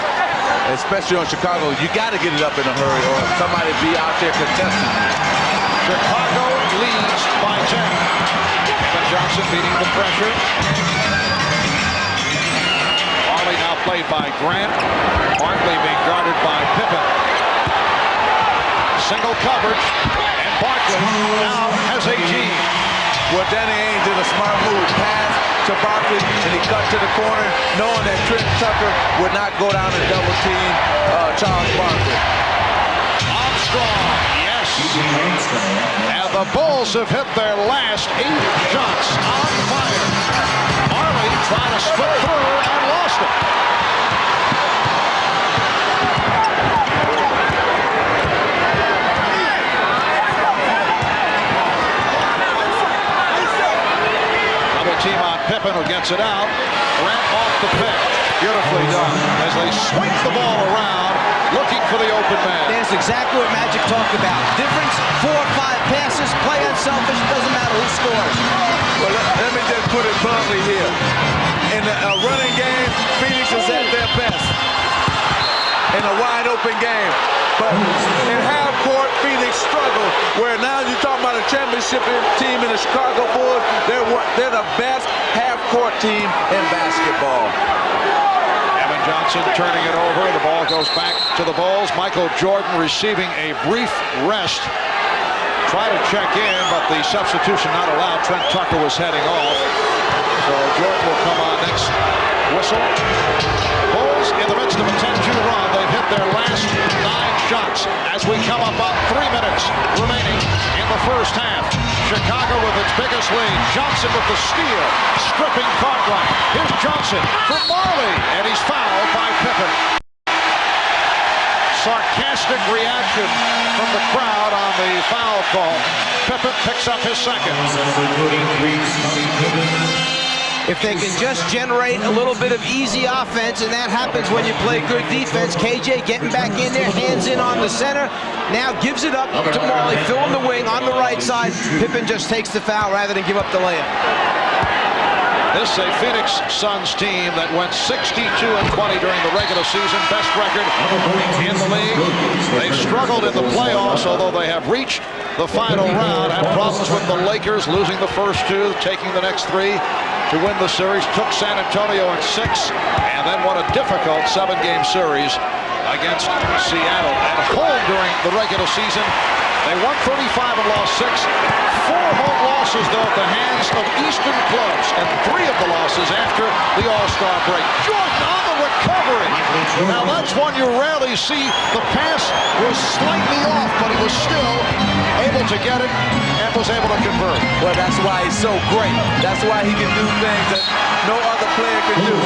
Especially on Chicago, you got to get it up in a hurry, or somebody be out there contesting. Chicago leads by 10. Kevin Johnson beating the pressure. Marley now played by Grant. Barkley being guarded by Pippen. Single coverage, and Barkley now has 18. Well, Danny Ainge did a smart move. Pass to Barkley, and he cut to the corner, knowing that Trent Tucker would not go down and double team Charles Barkley. Armstrong, yes. And the Bulls have hit their last 8 shots on fire. Marley trying to split through and lost it. Team on Pippen, who gets it out. Grant off the pick. Beautifully done as they swing the ball around, looking for the open man. That's exactly what Magic talked about. Difference, 4 or 5 passes, play unselfish, doesn't matter who scores. Well, let me just put it bluntly here. In a running game, Phoenix is at their best. In a wide open game. But in half court, Phoenix struggled. Where now you're talking about a championship team in the Chicago Bulls. They're the best half court team in basketball. Evan Johnson turning it over. The ball goes back to the Bulls. Michael Jordan receiving a brief rest. Try to check in, but the substitution not allowed. Trent Tucker was heading off. So Jordan will come on next whistle. Bulls in the midst of a 10-2 run. They've hit their last 9 shots as we come up on 3 minutes remaining in the first half. Chicago with its biggest lead. Johnson with the steal, stripping Cartwright. Here's Johnson for Marley, and he's fouled by Pippen. Sarcastic reaction from the crowd on the foul call. Pippen picks up his second. If they can just generate a little bit of easy offense, and that happens when you play good defense. KJ getting back in there, hands in on the center. Now gives it up to Marley, filling the wing on the right side. Pippen just takes the foul rather than give up the layup. This is a Phoenix Suns team that went 62-20 during the regular season, best record in the league. They've struggled in the playoffs, although they have reached the final round. Had problems with the Lakers, losing the first 2, taking the next 3 to win the series. Took San Antonio in 6, and then won a difficult 7-game series against Seattle. At home during the regular season, they won 35 and lost 6. 4 home losses, though, at the hands of Eastern clubs, and 3 of the losses after the All-Star break. Jordan on the recovery. Now, that's one you rarely see. The pass was slightly off, but he was still able to get it and was able to convert. Well, that's why he's so great. That's why he can do things that no other player can do.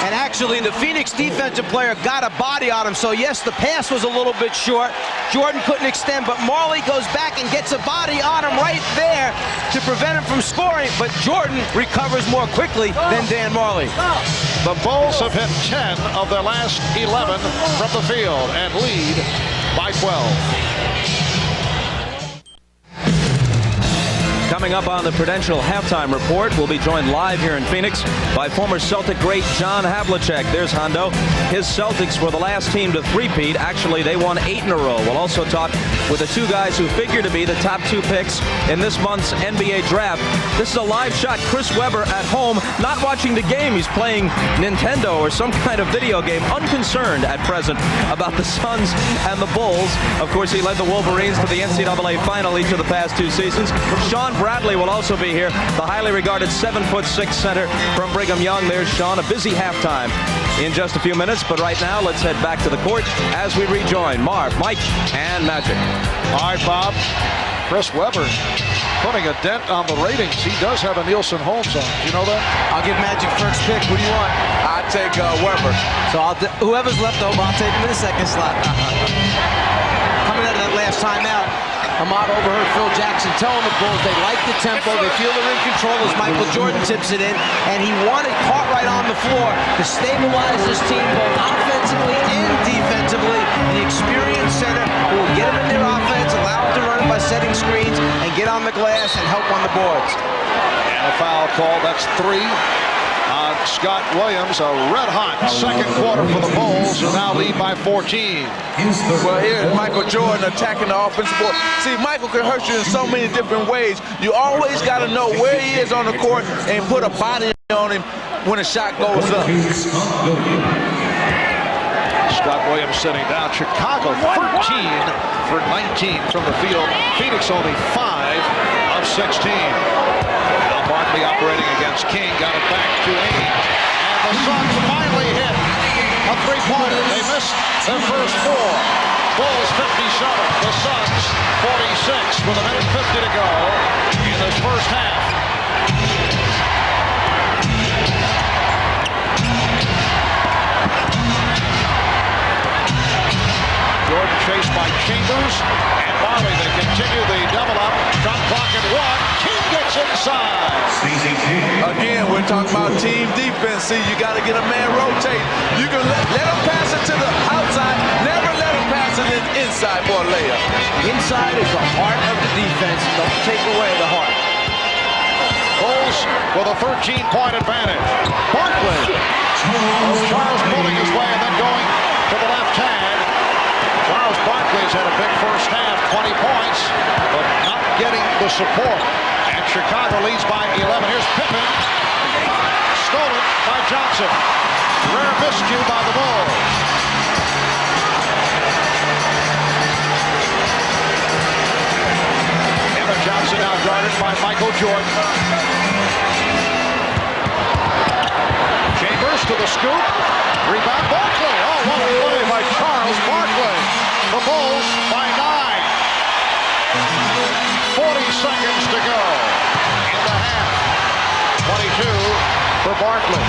And actually, the Phoenix defensive player got a body on him. So, yes, the pass was a little bit short. Jordan couldn't extend, but Marley goes back and gets a body on him right there to prevent him from scoring. But Jordan recovers more quickly than Dan Marley. The Bulls have hit 10 of their last 11 from the field and lead by 12. Coming up on the Prudential Halftime Report, we'll be joined live here in Phoenix by former Celtic great John Havlicek. There's Hondo. His Celtics were the last team to three-peat. Actually, they won 8 in a row. We'll also talk with the two guys who figure to be the top 2 picks in this month's NBA draft. This is a live shot. Chris Webber at home, not watching the game. He's playing Nintendo or some kind of video game, unconcerned at present about the Suns and the Bulls. Of course, he led the Wolverines to the NCAA final each of the past 2 seasons. Sean Bradley will also be here, the highly regarded 7'6" center from Brigham Young. There's Sean, a busy halftime in just a few minutes, but right now let's head back to the court as we rejoin Marv, Mike, and Magic. All right, Bob. Chris Webber putting a dent on the ratings. He does have a Nielsen Holmes on. Do you know that? I'll give Magic first pick. What do you want? I take Webber. So whoever's left over, I'll take him in the second slot. Coming out of that last timeout, Ahmad overheard Phil Jackson telling the Bulls they like the tempo, they feel they're in control as Michael Jordan tips it in, and he wanted Cartwright on the floor to stabilize this team both offensively and defensively. The experienced center who will get them in their offense, allow them to run it by setting screens, and get on the glass and help on the boards. And a foul call. That's 3 on Scott Williams. A red-hot second quarter for the Bulls, who now lead by 14. Well, here's Michael Jordan attacking the offensive board. See, Michael can hurt you in so many different ways. You always got to know where he is on the court and put a body on him when a shot goes up. Scott Williams sitting down. Chicago 13 for 19 from the field. Phoenix only 5 of 16. Now Barkley operating against King. Got it back to Ainge. And the Suns finally hit a three-pointer. They missed their first 4. Bulls 57. The Suns 46 with a minute 50 to go in this first half. Jordan chased by Chambers and Marley. They continue the double up. Shot clock at 1. King gets inside. Again, we're talking about team defense. See, you got to get a man rotate. You can let him pass it to the outside. Never let him pass it inside for a layup. Inside is the heart of the defense. Don't take away the heart. Bulls with a 13-point advantage. Barkley. Charles pulling his way and then going to the left hand. Charles Barkley's had a big first half, 20 points, but not getting the support. And Chicago leads by 11. Here's Pippen. Stolen by Johnson. Rare miscue by the Bulls. Emma Johnson now guarded by Michael Jordan. Chambers to the scoop. Rebound Barkley. Oh, what a play by Charles Barkley. The Bulls by 9. 40 seconds to go in the half. 22 for Barkley.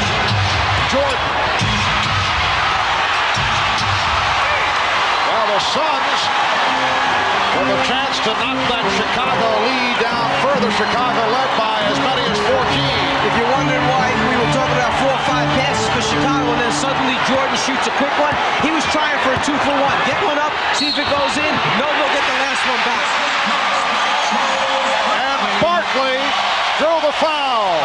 Jordan. Well, the Suns with a chance to knock that Chicago lead down further. Chicago led by as many as 14. If you're wondering why we were talking about 4 or 5 passes for Chicago and then suddenly Jordan shoots a quick one, he was trying for a 2-for-1. Get one up, see if it goes in. No, they'll get the last one back. And Barkley drew the foul.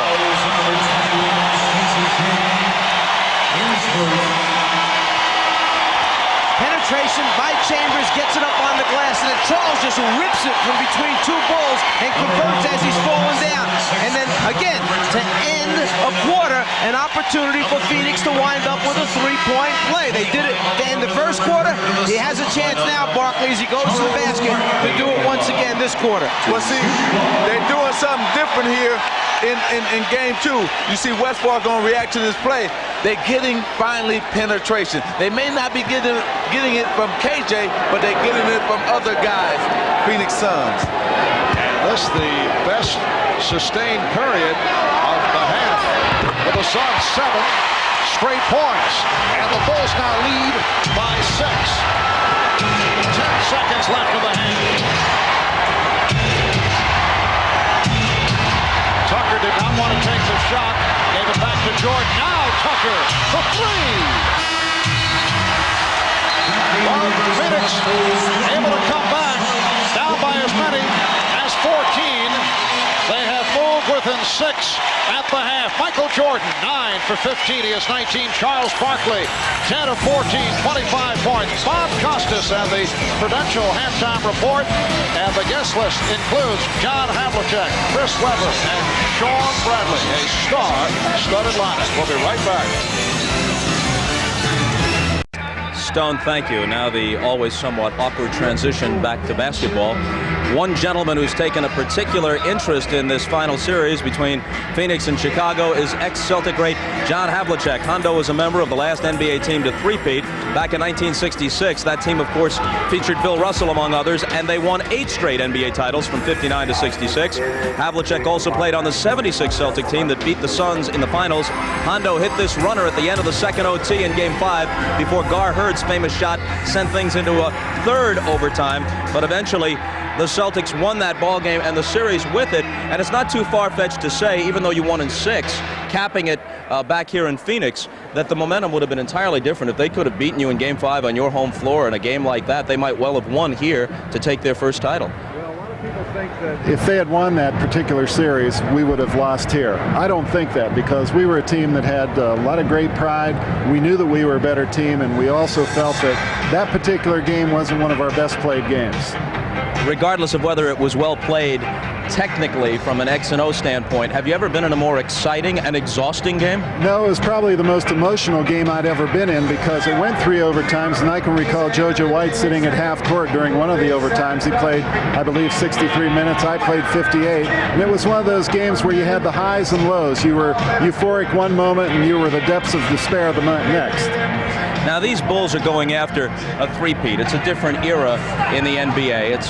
Penetration by Chambers, gets it up on the glass, and then Charles just rips it from between 2 Bulls and converts as he's falling down. And then, again, to end a quarter, an opportunity for Phoenix to wind up with a 3-point play. They did it in the first quarter. He has a chance now, Barkley, as he goes to the basket, to do it once again this quarter. Well, see, they're doing something different here in game 2. You see Westbrook going to react to this play. They're getting finally penetration. They may not be getting it from KJ, but they're getting it from other guys, Phoenix Suns. And this the best sustained period of the half. For the Suns, 7 straight points. And the Bulls now lead by 6. 10 seconds left in the half. Tucker did not want to take the shot. Gave it back to Jordan. Now Tucker for 3. Well, Phoenix able to come back down by as many as 14. They at the half. Michael Jordan, 9 for 15. He has 19. Charles Barkley, 10 of 14, 25 points. Bob Costas and the Prudential halftime report. And the guest list includes John Havlicek, Chris Webber, and Sean Bradley. A star-studded lineup. We'll be right back. Stone, thank you. Now the always somewhat awkward transition back to basketball. One gentleman who's taken a particular interest in this final series between Phoenix and Chicago is ex-Celtic great John Havlicek. Hondo was a member of the last NBA team to three-peat back in 1966. That team, of course, featured Bill Russell, among others, and they won 8 straight NBA titles from 59 to 66. Havlicek also played on the 76 Celtic team that beat the Suns in the finals. Hondo hit this runner at the end of the second OT in Game 5 before Gar Hurd's famous shot sent things into a third overtime, but eventually the Celtics won that ball game and the series with it, and it's not too far-fetched to say, even though you won in 6, capping it back here in Phoenix, that the momentum would have been entirely different. If they could have beaten you in Game 5 on your home floor in a game like that, they might well have won here to take their first title. People think that if they had won that particular series, we would have lost here. I don't think that, because we were a team that had a lot of great pride. We knew that we were a better team, and we also felt that that particular game wasn't one of our best played games. Regardless of whether it was well played technically from an X&O standpoint, have you ever been in a more exciting and exhausting game? No, it was probably the most emotional game I'd ever been in, because it went 3 overtimes, and I can recall JoJo White sitting at half court during one of the overtimes. He played, I believe, 63 minutes. I played 58, and it was one of those games where you had the highs and lows. You were euphoric one moment, and you were the depths of despair the next. Now these Bulls are going after a three-peat. It's a different era in the NBA. It's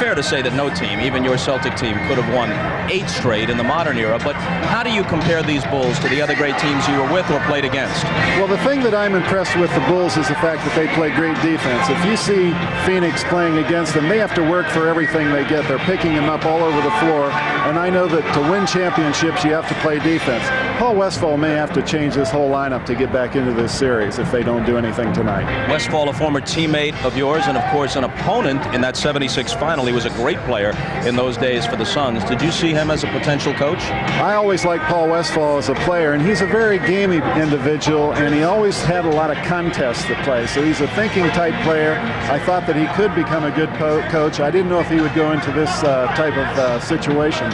fair to say that no team, even your Celtic team, could have won 8 straight in the modern era. But how do you compare these Bulls to the other great teams you were with or played against? Well, the thing that I'm impressed with the Bulls is the fact that they play great defense. If you see Phoenix playing against them, they have to work for everything they get. They're picking them up all over the floor. And I know that to win championships, you have to play defense. Paul Westphal may have to change this whole lineup to get back into this series if they don't do anything tonight. Westphal, a former teammate of yours and, of course, an opponent in that 76 final. He was a great player in those days for the Suns. Did you see him as a potential coach? I always liked Paul Westphal as a player, and he's a very gamey individual, and he always had a lot of contests to play. So he's a thinking-type player. I thought that he could become a good coach. I didn't know if he would go into this type of situation.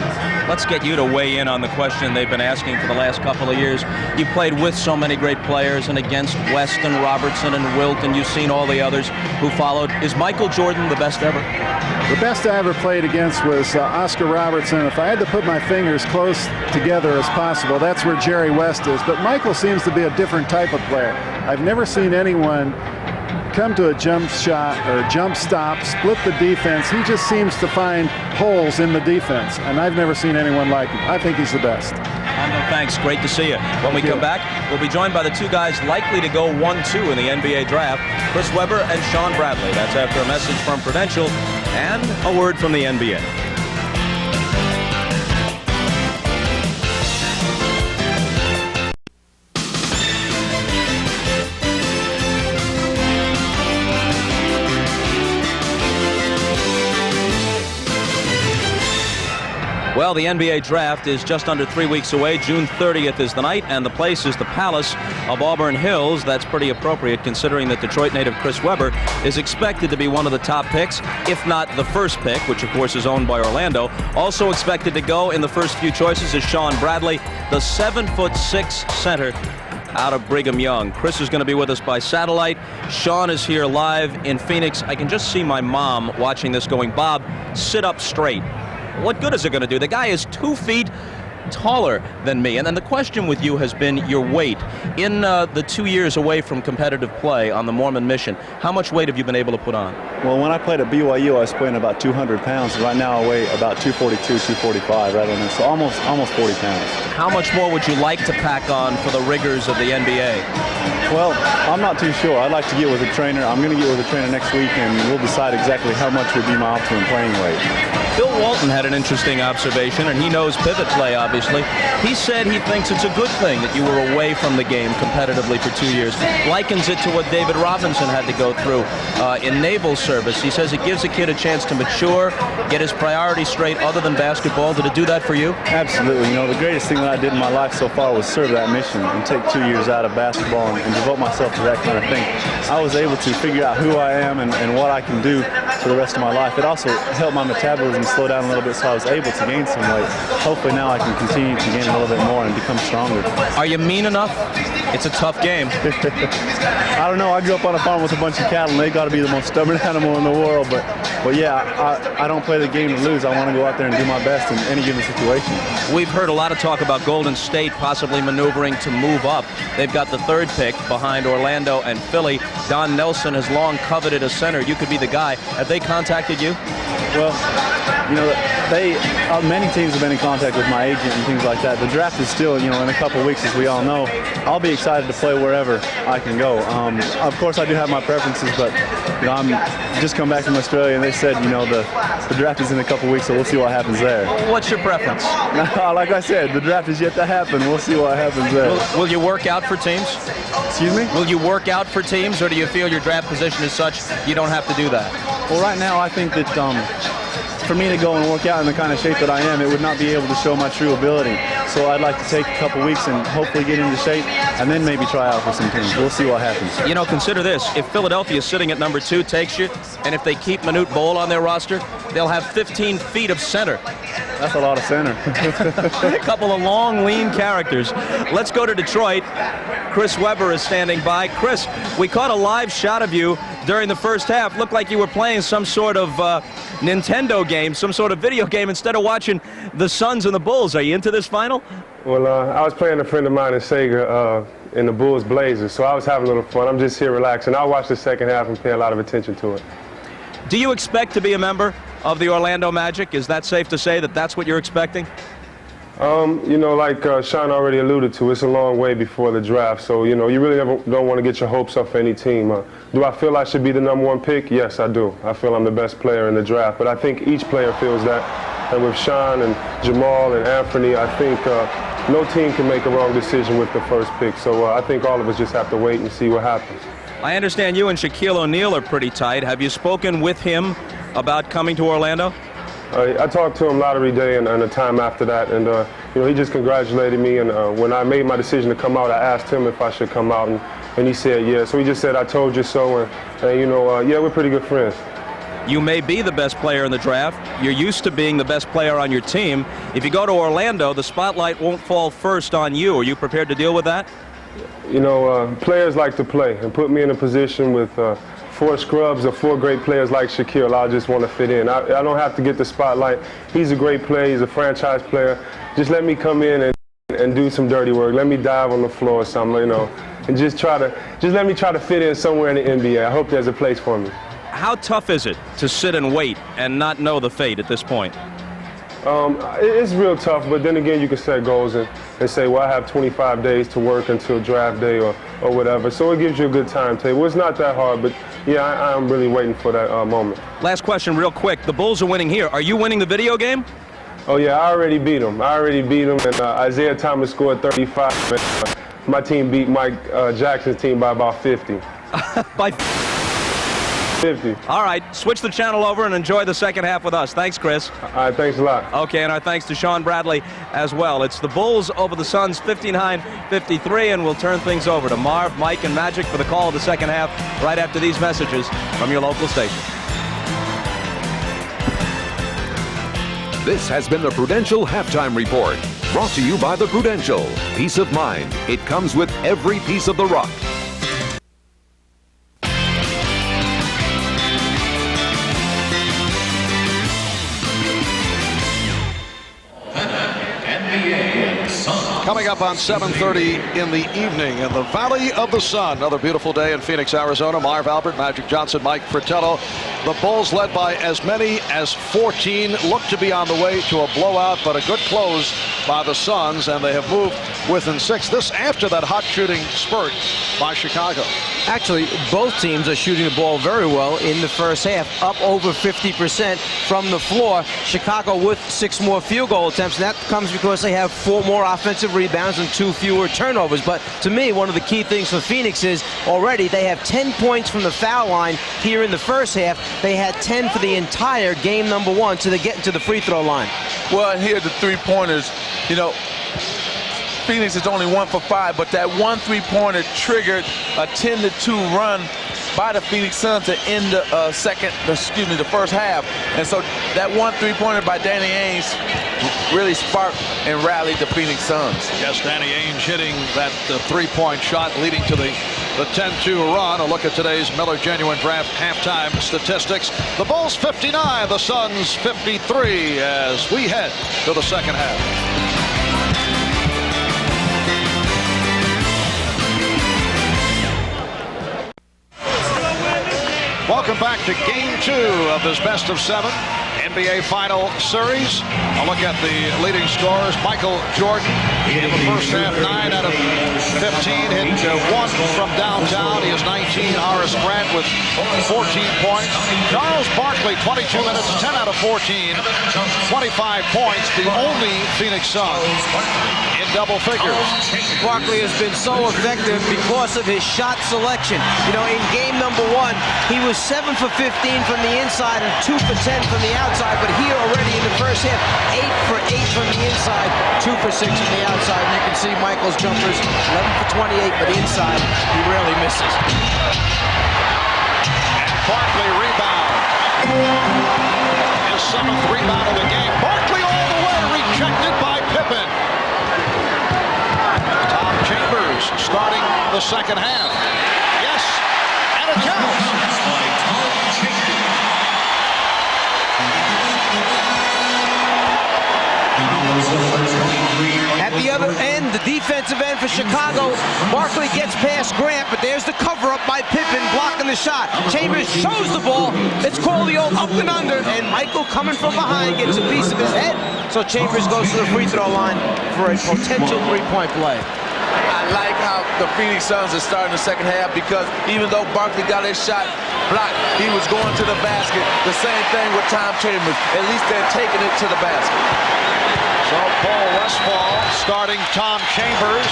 Let's get you to weigh in on the question they've been asking for the last couple of years. You played with so many great players and against West and Robertson and Wilt, and you've seen all the others who followed. Is Michael Jordan the best ever? The best I ever played against was Oscar Robertson. If I had to put my fingers close together as possible, that's where Jerry West is. But Michael seems to be a different type of player. I've never seen anyone come to a jump shot or jump stop, split the defense. He just seems to find holes in the defense, and I've never seen anyone like him. I think he's the best. Thanks. Great to see you. When we come back, we'll be joined by the 2 guys likely to go 1-2 in the NBA draft, Chris Webber and Sean Bradley. That's after a message from Prudential and a word from the NBA. Well, the NBA draft is just under 3 weeks away. June 30th is the night, and the place is the Palace of Auburn Hills. That's pretty appropriate, considering that Detroit native Chris Webber is expected to be one of the top picks, if not the first pick, which of course is owned by Orlando. Also expected to go in the first few choices is Sean Bradley, the 7'6" center out of Brigham Young. Chris is going to be with us by satellite. Sean is here live in Phoenix. I can just see my mom watching this going, Bob, sit up straight. What good is it going to do? The guy is 2 feet taller than me. And then the question with you has been your weight. In the 2 years away from competitive play on the Mormon mission, how much weight have you been able to put on? Well, when I played at BYU, I was playing about 200 pounds. Right now I weigh about 242, 245, right on there. So almost 40 pounds. How much more would you like to pack on for the rigors of the NBA? Well, I'm not too sure. I'd like to get with a trainer. I'm going to get with a trainer next week, and we'll decide exactly how much would be my optimum playing weight. Bill Walton had an interesting observation, and he knows pivot play, obviously. obviously. He said he thinks it's a good thing that you were away from the game competitively for 2 years. Likens it to what David Robinson had to go through in naval service. He says it gives a kid a chance to mature, get his priorities straight other than basketball. Did it do that for you? Absolutely. You know, the greatest thing that I did in my life so far was serve that mission and take 2 years out of basketball and devote myself to that kind of thing. I was able to figure out who I am and what I can do for the rest of my life. It also helped my metabolism slow down a little bit, so I was able to gain some weight. Hopefully now I can continue to gain a little bit more and become stronger. Are you mean enough? It's a tough game. I don't know. I grew up on a farm with a bunch of cattle, and they got to be the most stubborn animal in the world. But yeah, I don't play the game to lose. I want to go out there and do my best in any given situation. We've heard a lot of talk about Golden State possibly maneuvering to move up. They've got the 3rd pick behind Orlando and Philly. Don Nelson has long coveted a center. You could be the guy. Have they contacted you? Well, you know, many teams have been in contact with my agent and things like that. The draft is still, you know, in a couple of weeks, as we all know. I'll be excited to play wherever I can go. Of course, I do have my preferences, but you know, I'm just come back from Australia, and they said, you know, the draft is in a couple of weeks, so we'll see what happens there. What's your preference? Like I said, the draft is yet to happen. We'll see what happens there. Will you work out for teams? Excuse me? Will you work out for teams, or do you feel your draft position is such you don't have to do that? Well, right now, I think that for me to go and work out in the kind of shape that I am, it would not be able to show my true ability. So I'd like to take a couple weeks and hopefully get into shape and then maybe try out for some teams. We'll see what happens. You know, consider this. If Philadelphia sitting at number 2 takes you, and if they keep Manute Bol on their roster, they'll have 15 feet of center. That's a lot of center. A couple of long, lean characters. Let's go to Detroit. Chris Webber is standing by. Chris, we caught a live shot of you during the first half. Looked like you were playing some sort of Nintendo game, some sort of video game, instead of watching the Suns and the Bulls. Are you into this final? Well, I was playing a friend of mine in Sega in the Bulls Blazers, so I was having a little fun. I'm just here relaxing. I'll watch the second half and pay a lot of attention to it. Do you expect to be a member of the Orlando Magic? Is that safe to say that that's what you're expecting? You know, like Sean already alluded to, it's a long way before the draft, so, you know, you really don't want to get your hopes up for any team. Do I feel I should be the #1 pick? Yes, I do. I feel I'm the best player in the draft, but I think each player feels that. And with Sean and Jamal and Anthony, I think no team can make a wrong decision with the first pick, so I think all of us just have to wait and see what happens. I understand you and Shaquille O'Neal are pretty tight. Have you spoken with him about coming to Orlando? I talked to him lottery day and the time after that, and you know, he just congratulated me. And when I made my decision to come out, I asked him if I should come out, and he said yeah. So he just said, "I told you so," and you know, yeah, we're pretty good friends. You may be the best player in the draft. You're used to being the best player on your team. If you go to Orlando, the spotlight won't fall first on you. Are you prepared to deal with that? You know, players like to play, and put me in a position with 4 scrubs or 4 great players like Shaquille. I just want to fit in. I don't have to get the spotlight. He's a great player. He's a franchise player. Just let me come in and do some dirty work. Let me dive on the floor or something, you know, and just let me try to fit in somewhere in the NBA. I hope there's a place for me. How tough is it to sit and wait and not know the fate at this point? It's real tough, but then again, you can set goals and say, well, I have 25 days to work until draft day or whatever. So it gives you a good timetable. It's not that hard, but yeah, I'm really waiting for that moment. Last question real quick. The Bulls are winning here. Are you winning the video game? Oh, yeah, I already beat them. And Isaiah Thomas scored 35. And, my team beat Mike Jackson's team by about 50. By 50. All right, switch the channel over and enjoy the second half with us. Thanks, Chris. All right, thanks a lot. Okay, and our thanks to Sean Bradley as well. It's the Bulls over the Suns, 59-53, and we'll turn things over to Marv, Mike, and Magic for the call of the second half right after these messages from your local station. This has been the Prudential Halftime Report, brought to you by the Prudential. Peace of mind. It comes with every piece of the rock. Coming up on 7:30 in the evening in the Valley of the Sun. Another beautiful day in Phoenix, Arizona. Marv Albert, Magic Johnson, Mike Fratello. The Bulls, led by as many as 14, look to be on the way to a blowout, but a good close by the Suns, and they have moved within 6. This after that hot shooting spurt by Chicago. Actually, both teams are shooting the ball very well in the first half, up over 50% from the floor. Chicago with 6 more field goal attempts, and that comes because they have 4 more offensive rebounds and 2 fewer turnovers. But to me, one of the key things for Phoenix is already they have 10 points from the foul line here in the first half. They had 10 for the entire game number 1, so they get into the free throw line. Well, and here are the three-pointers. You know, Phoenix is only 1 for 5, but that one three-pointer triggered a 10-2 run by the Phoenix Suns to end the first half. And so that one three-pointer by Danny Ainge really sparked and rallied the Phoenix Suns. Yes, Danny Ainge hitting that three-point shot leading to the 10-2 run. A look at today's Miller Genuine Draft halftime statistics. The Bulls 59, the Suns 53 as we head to the second half. Welcome back to Game 2 of this best of 7 NBA Final Series. A look at the leading scorers. Michael Jordan in the first half, 9 out of 15. Hit 1 from downtown. He is 19. Horace Grant with 14 points. Charles Barkley, 22 minutes, 10 out of 14. 25 points. The only Phoenix Suns in double figures. Barkley has been so effective because of his shot selection. You know, in game number 1, he was 7 for 15 from the inside and 2 for 10 from the outside, but here already in the first half, 8 for 8 from the inside, 2 for 6 from the outside. And you can see Michael's jumpers, 11 for 28, but inside, he rarely misses. And Barkley rebound. His 7th rebound of the game. Barkley all the way, rejected by Pippen. Tom Chambers starting the second half. Yes, and it counts. At the other end, the defensive end for Chicago, Barkley gets past Grant, but there's the cover-up by Pippen blocking the shot. Chambers shows the ball. It's called the old up and under, and Michael coming from behind gets a piece of his head. So Chambers goes to the free throw line for a potential three-point play. I like how the Phoenix Suns are starting the second half because even though Barkley got his shot blocked, he was going to the basket. The same thing with Tom Chambers. At least they're taking it to the basket. So Paul Westphal starting Tom Chambers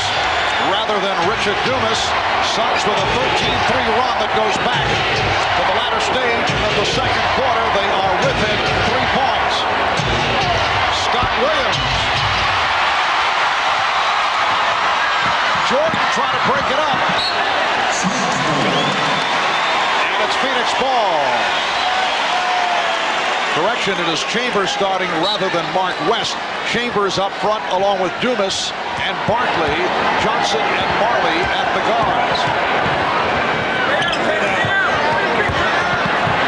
rather than Richard Dumas. Suns with a 13-3 run that goes back to the latter stage of the second quarter. They are within 3 points. Scott Williams. Jordan trying to break it up. And it's Phoenix ball. Correction, it is Chambers starting rather than Mark West. Chambers up front along with Dumas and Barkley, Johnson and Marley at the guards.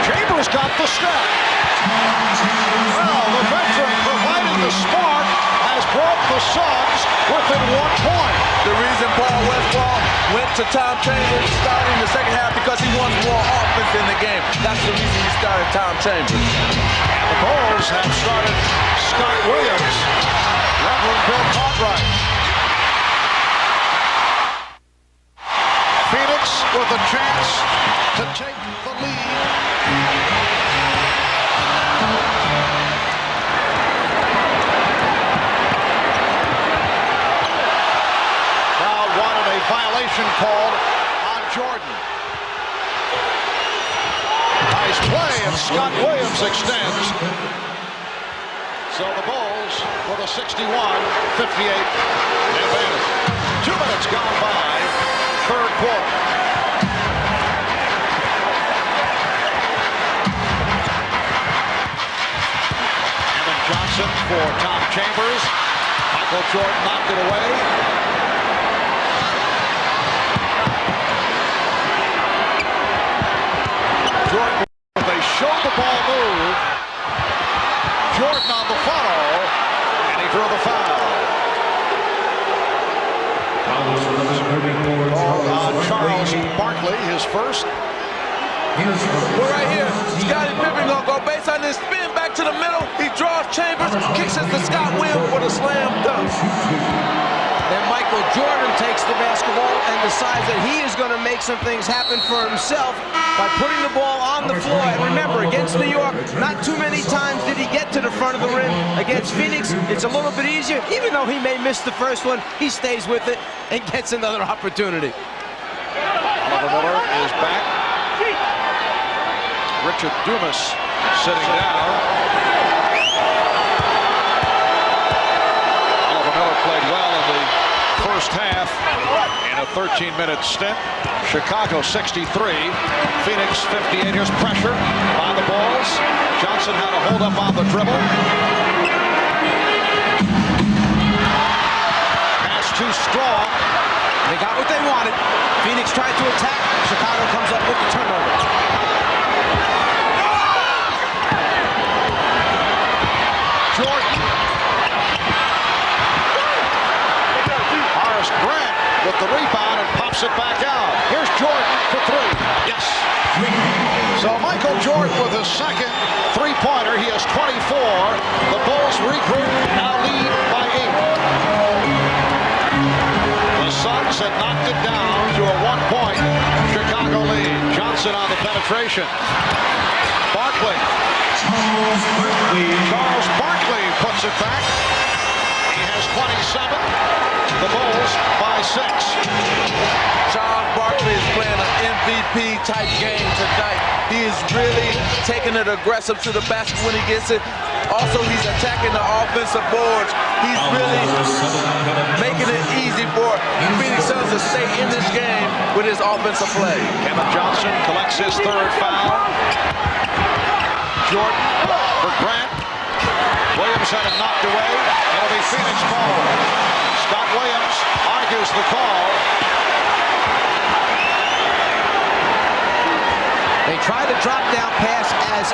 Chambers got the step. Well, the veteran providing the spark has brought the Suns within 1 point. The reason Paul Westphal went to Tom Chambers starting the second half because he wants more offense in the game. That's the reason he started Tom Chambers. And the Bulls have started Scott Williams, Reverend Bill Cartwright. Phoenix with a chance to take the lead. Crowd wanted a violation called on Jordan. Nice play, and Scott Williams extends. So the Bulls with a 61-58 advantage. 2 minutes gone by, third quarter. Evan Johnson for Tom Chambers. Michael Jordan knocked it away. Jordan, they showed the ball move. Jordan on the follow, and he drew the foul. Charles Barkley, his first. We're right here. Scottie Pippen gonna go base on this spin back to the middle. He draws Chambers, kicks it to Scott Williams for the slam dunk. And Mike Michael Jordan takes the basketball and decides that he is going to make some things happen for himself by putting the ball on the floor. And remember, against New York, not too many times did he get to the front of the rim. Against Phoenix, it's a little bit easier. Even though he may miss the first one, he stays with it and gets another opportunity. Oliver Miller is back. Richard Dumas sitting down. Oliver Miller played well in the first half in a 13-minute stint. Chicago 63, Phoenix 58. Here's pressure by the Bulls. Johnson had a hold up on the dribble. Pass too strong. They got what they wanted. Phoenix tried to attack. Chicago comes up with the turnover. Jordan. Horace Grant with the rebound and pops it back out. Here's Jordan for three. Yes. So Michael Jordan with his second three-pointer. He has 24. The Bulls regroup, now lead by 8. The Suns had knocked it down to a 1-point Chicago lead. Johnson on the penetration. Barkley. Charles Barkley puts it back. He has 27. The Bulls by 6. Charles Barkley is playing an MVP type game tonight. He is really taking it aggressive to the basket when he gets it. Also, he's attacking the offensive boards. He's really making it easy for Phoenix Suns to stay in this game with his offensive play. Kevin Johnson collects his third foul. Jordan for Grant. Williams had him knocked away. It'll be Phoenix ball. Scott Williams argues the call. They try to drop down pass as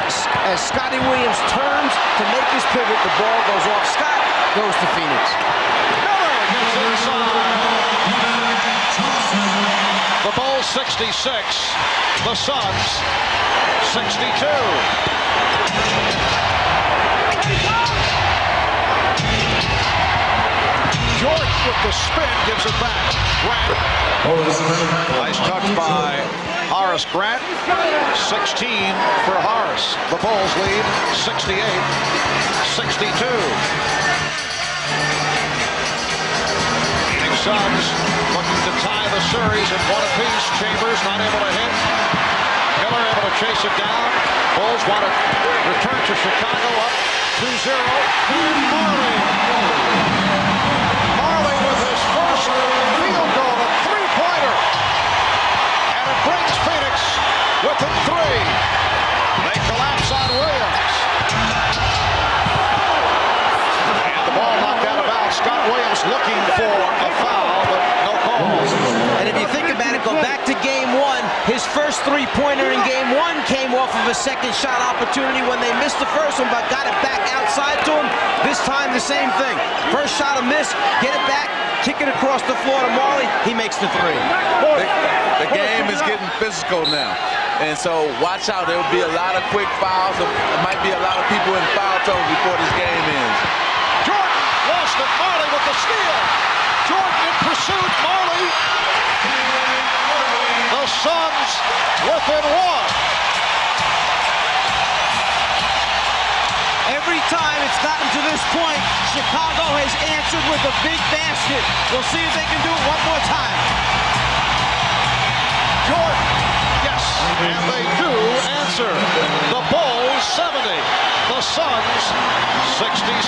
Scotty Williams turns to make his pivot. The ball goes off. Scott goes to Phoenix. Miller gets inside. The Bulls 66. The Suns 62. Jordan with the spin gives it back. Grant. Nice touch by Horace Grant. 16 for Horace. The Bulls lead 68-62. Phoenix Suns looking to tie the series at one apiece. Chambers not able to hit. Miller able to chase it down. Bulls want to return to Chicago up 2-0. Marley. Marley with his first field goal, a three-pointer. And it brings Phoenix within 3. They collapse on Williams. And the ball knocked out of bounds. Scott Williams looking for a foul, but no call. And if you think about it, go back to game 1. His first three-pointer in game 1 came off of a second shot opportunity when they missed the first one, but got it back outside to him. This time, the same thing. First shot a miss, get it back, kick it across the floor to Marley. He makes the 3. The game is getting physical now. And so watch out. There will be a lot of quick fouls. There might be a lot of people in foul trouble before this game ends. Jordan lost it. Marley with the steal. Jordan in pursuit. Marley. The Suns within 1. Every time it's gotten to this point, Chicago has answered with a big basket. We'll see if they can do it one more time. Jordan, yes, and they do answer. The Bulls 70, the Suns 67.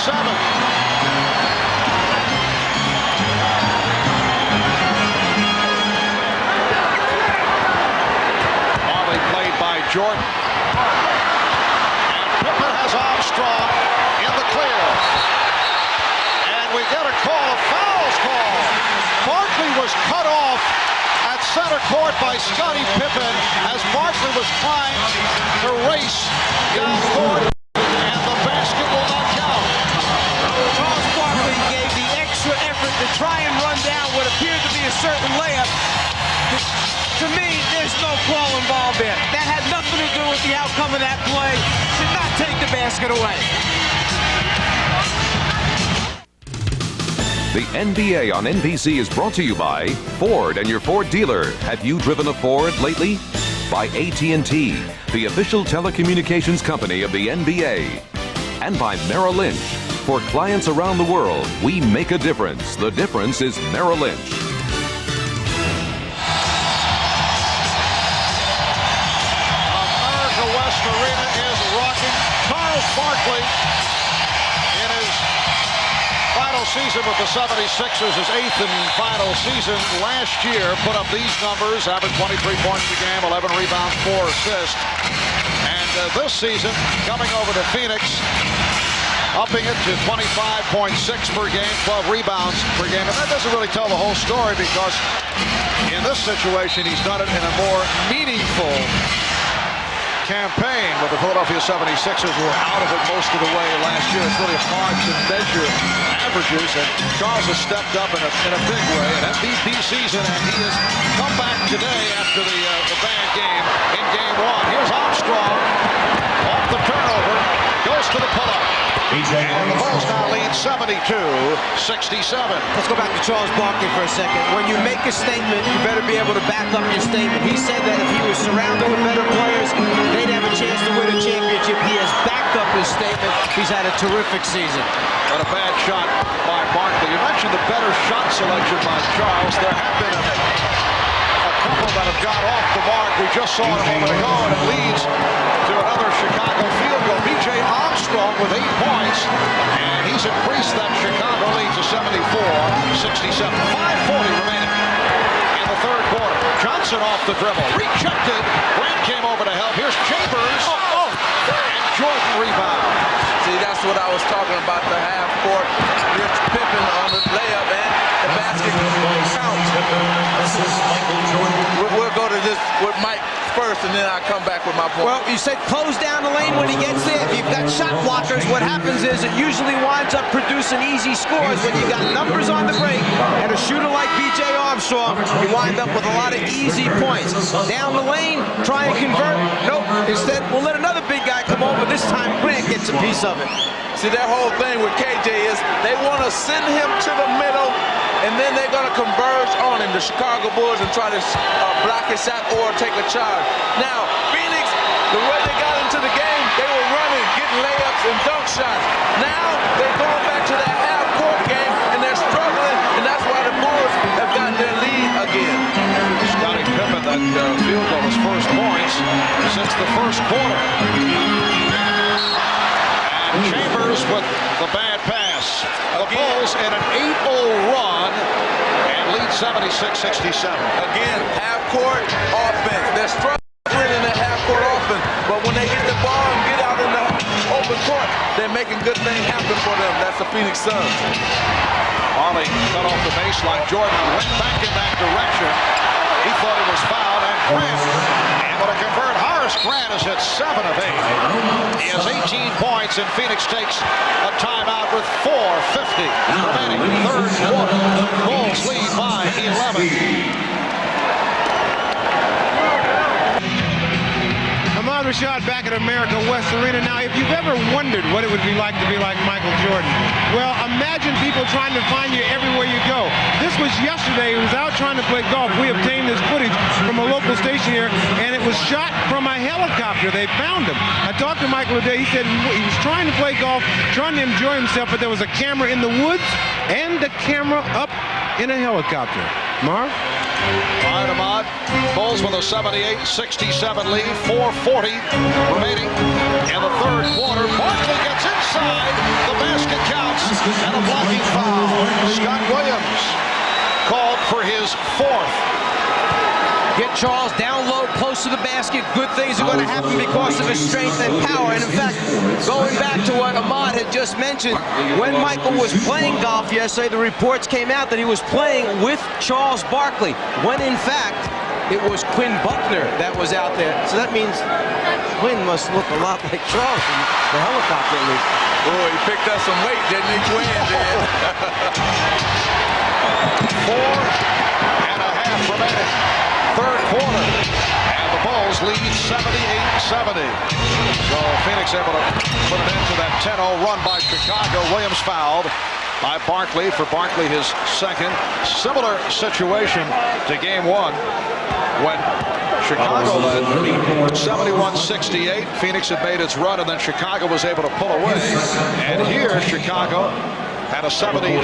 Marley played by Jordan. Pippen has Armstrong in the clear. And we get a call, fouls call. Barkley was cut off at center court by Scottie Pippen as Barkley was trying to race down court, and the basket will not count. Charles Barkley gave the extra effort to try and run down what appeared to be a certain layup. To me, there's no call involved there. That had nothing to do with the outcome of that play. Did not take the basket away. The NBA on NBC is brought to you by Ford and your Ford dealer. Have you driven a Ford lately? By AT&T, the official telecommunications company of the NBA. And by Merrill Lynch. For clients around the world, we make a difference. The difference is Merrill Lynch. America West Arena is rocking. Charles Barkley in his final season with the 76ers, his 8th and final season last year, put up these numbers, averaged 23 points a game, 11 rebounds, 4 assists. And this season, coming over to Phoenix, upping it to 25.6 per game, 12 rebounds per game. And that doesn't really tell the whole story, because in this situation, he's done it in a more meaningful campaign with the Philadelphia 76ers, who were out of it most of the way last year. It's really hard to measure averages, and Charles has stepped up in a big way, an MVP season, and he has come back today after the bad game in Game 1. Here's Armstrong off the turnover, goes to the pull-up. And the Bulls now lead 72-67. Let's go back to Charles Barkley for a second. When you make a statement, you better be able to back up your statement. He said that if he was surrounded with better players, they'd have a chance to win a championship. He has backed up his statement. He's had a terrific season. But a bad shot by Barkley. You mentioned the better shot selection by Charles. There have been a couple that have got off the mark. We just saw it a moment ago, and it leads to another Chicago field goal. B.J. Armstrong with 8 points, and he's increased that Chicago lead to 74-67. 5:40 remaining in the third quarter. Johnson off the dribble, rejected. Grant came over to help. Here's Chambers, and Jordan rebound. See, that's what I was talking about, the half court. Here's Pippen on the layup, and the basket counts. We'll go to this with Mike first, and then I'll come back with my point. Well, you said close down the lane when he gets there. If you've got shot blockers, what happens is it usually winds up producing easy scores. When you've got numbers on the break and a shooter like B.J. Armstrong, you wind up with a lot of easy points. Down the lane, try and convert. Nope. Instead, we'll let another big guy come over. This time, Grant gets a piece of it. See, that whole thing with KJ is they want to send him to the middle, and then they're going to converge on him, the Chicago Bulls, and try to block his shot or take a charge. Now, Phoenix, the way they got into the game, they were running, getting layups and dunk shots. Now, they're going back to that half-court game, and they're struggling, and that's why the Bulls have gotten their lead again. Scottie Pippen, that field goal, his first points since the first quarter. And Chambers with the bad pass. The Bulls in an 8-0 run and lead 76-67. Again, half-court offense. They're struggling in the half-court offense, but when they get the ball and get out in the open court, they're making good things happen for them. That's the Phoenix Suns. Ollie cut off the baseline. Jordan went back in that direction. He thought he was fouled, and Grant able to convert. Horace Grant has hit 7 of 8. He has 18 points, and Phoenix takes a timeout with 4:50 remaining. Third quarter. Bulls lead by 11. Ahmad Rashad back at America West Arena. Now, if you've ever wondered what it would be like to be like Michael Jordan, well, imagine people trying to find you everywhere you go. This was yesterday. He was out trying to play golf. We obtained this footage from a local station here, and it was shot from a helicopter. They found him. I talked to Michael today. He said he was trying to play golf, trying to enjoy himself, but there was a camera in the woods and a camera up in a helicopter. Marv? All right, Ahmad. Bulls with a 78-67 lead. 4:40 remaining in the third quarter. Barkley gets inside. The basket counts. And a blocking foul. Scott Williams called for his 4th. Get Charles down low, close to the basket. Good things are going to happen because of his strength and power. And in fact, going back to what Ahmad had just mentioned, when Michael was playing golf yesterday, the reports came out that he was playing with Charles Barkley, when in fact, it was Quinn Buckner that was out there. So that means Quinn must look a lot like Charles in the helicopter at least. Oh, he picked up some weight, didn't he? Quinn did. 4.5 remaining. Third quarter, and the Bulls lead 78-70. So Phoenix able to put an end to that 10-0 run by Chicago. Williams fouled. by Barkley. For Barkley, his second. Similar situation to game one when Chicago led 71-68. Phoenix had made its run, and then Chicago was able to pull away. And here, Chicago had a 70-67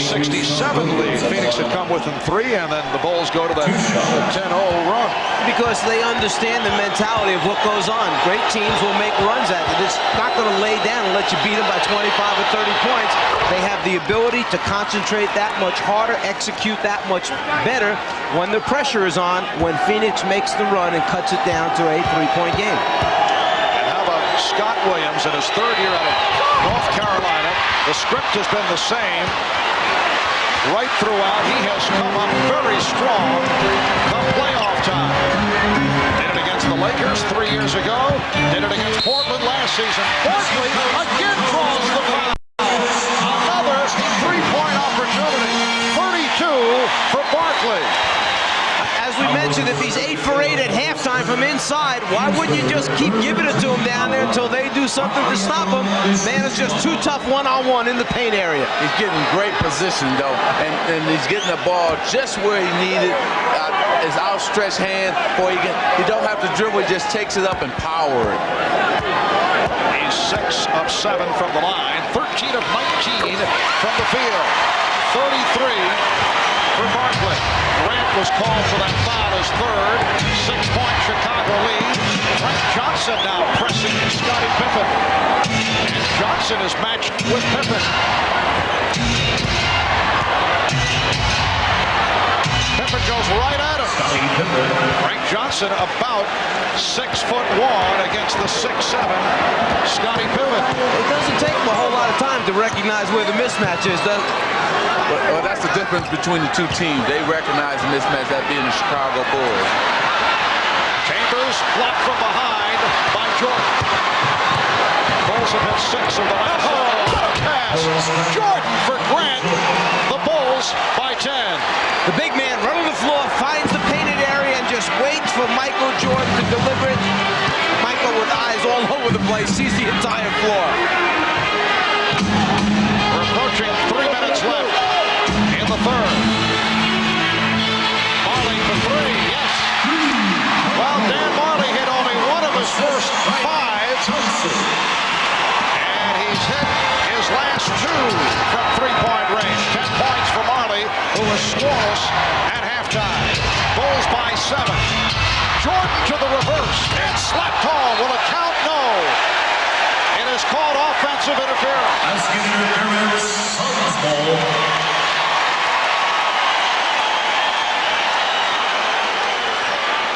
lead. Phoenix had come within 3, and then the Bulls go to the 10-0 run. Because they understand the mentality of what goes on. Great teams will make runs at it. It's not going to lay down and let you beat them by 25 or 30 points. They have the ability to concentrate that much harder, execute that much better when the pressure is on, when Phoenix makes the run and cuts it down to a 3-point game. And how about Scott Williams in his third year out of North Carolina? The script has been the same right throughout. He has come up very strong come playoff time. Did it against the Lakers 3 years ago. Did it against Portland last season. Barkley again draws the foul. Another three-point opportunity. 32 for Barkley. As we mentioned, if he's 8 for 8 at halftime from inside, why wouldn't you just keep giving it to him down there until they do something to stop him? Man, it's just too tough one-on-one in the paint area. He's getting great position, though, and he's getting the ball just where he needed. His outstretched hand, or he don't have to dribble, he just takes it up and power it. He's 6 of 7 from the line, 13 of 19 from the field, 33 for Barkley. Grant was called for that foul, his third. 6-point Chicago lead. Frank Johnson now pressing Scottie Pippen. And Johnson is matched with Pippen. Pippen goes right at him. Frank Johnson about 6'1" against the 6'7" Scottie Pippen. It doesn't take him a whole lot of time to recognize where the mismatch is, does it? Well, that's the difference between the two teams. They recognize the mismatch, that being the Chicago Bulls. Chambers blocked from behind by Jordan. Bulls have hit 6 of the last. Pass. Jordan for Grant. The Bulls by 10. The big man running the floor, finds the painted area, and just waits for Michael Jordan to deliver it. Michael, with eyes all over the place, sees the entire floor. We're approaching 3 minutes left in the third. Marley for 3, yes. Well, Dan Marley hit only one of his first 5. And he's hit his last 2 from 3-point range. 10 points for Marley, who was scoreless at halftime. Bulls by 7. Jordan to the reverse and slapped home. Will it count? No. It is called offensive interference.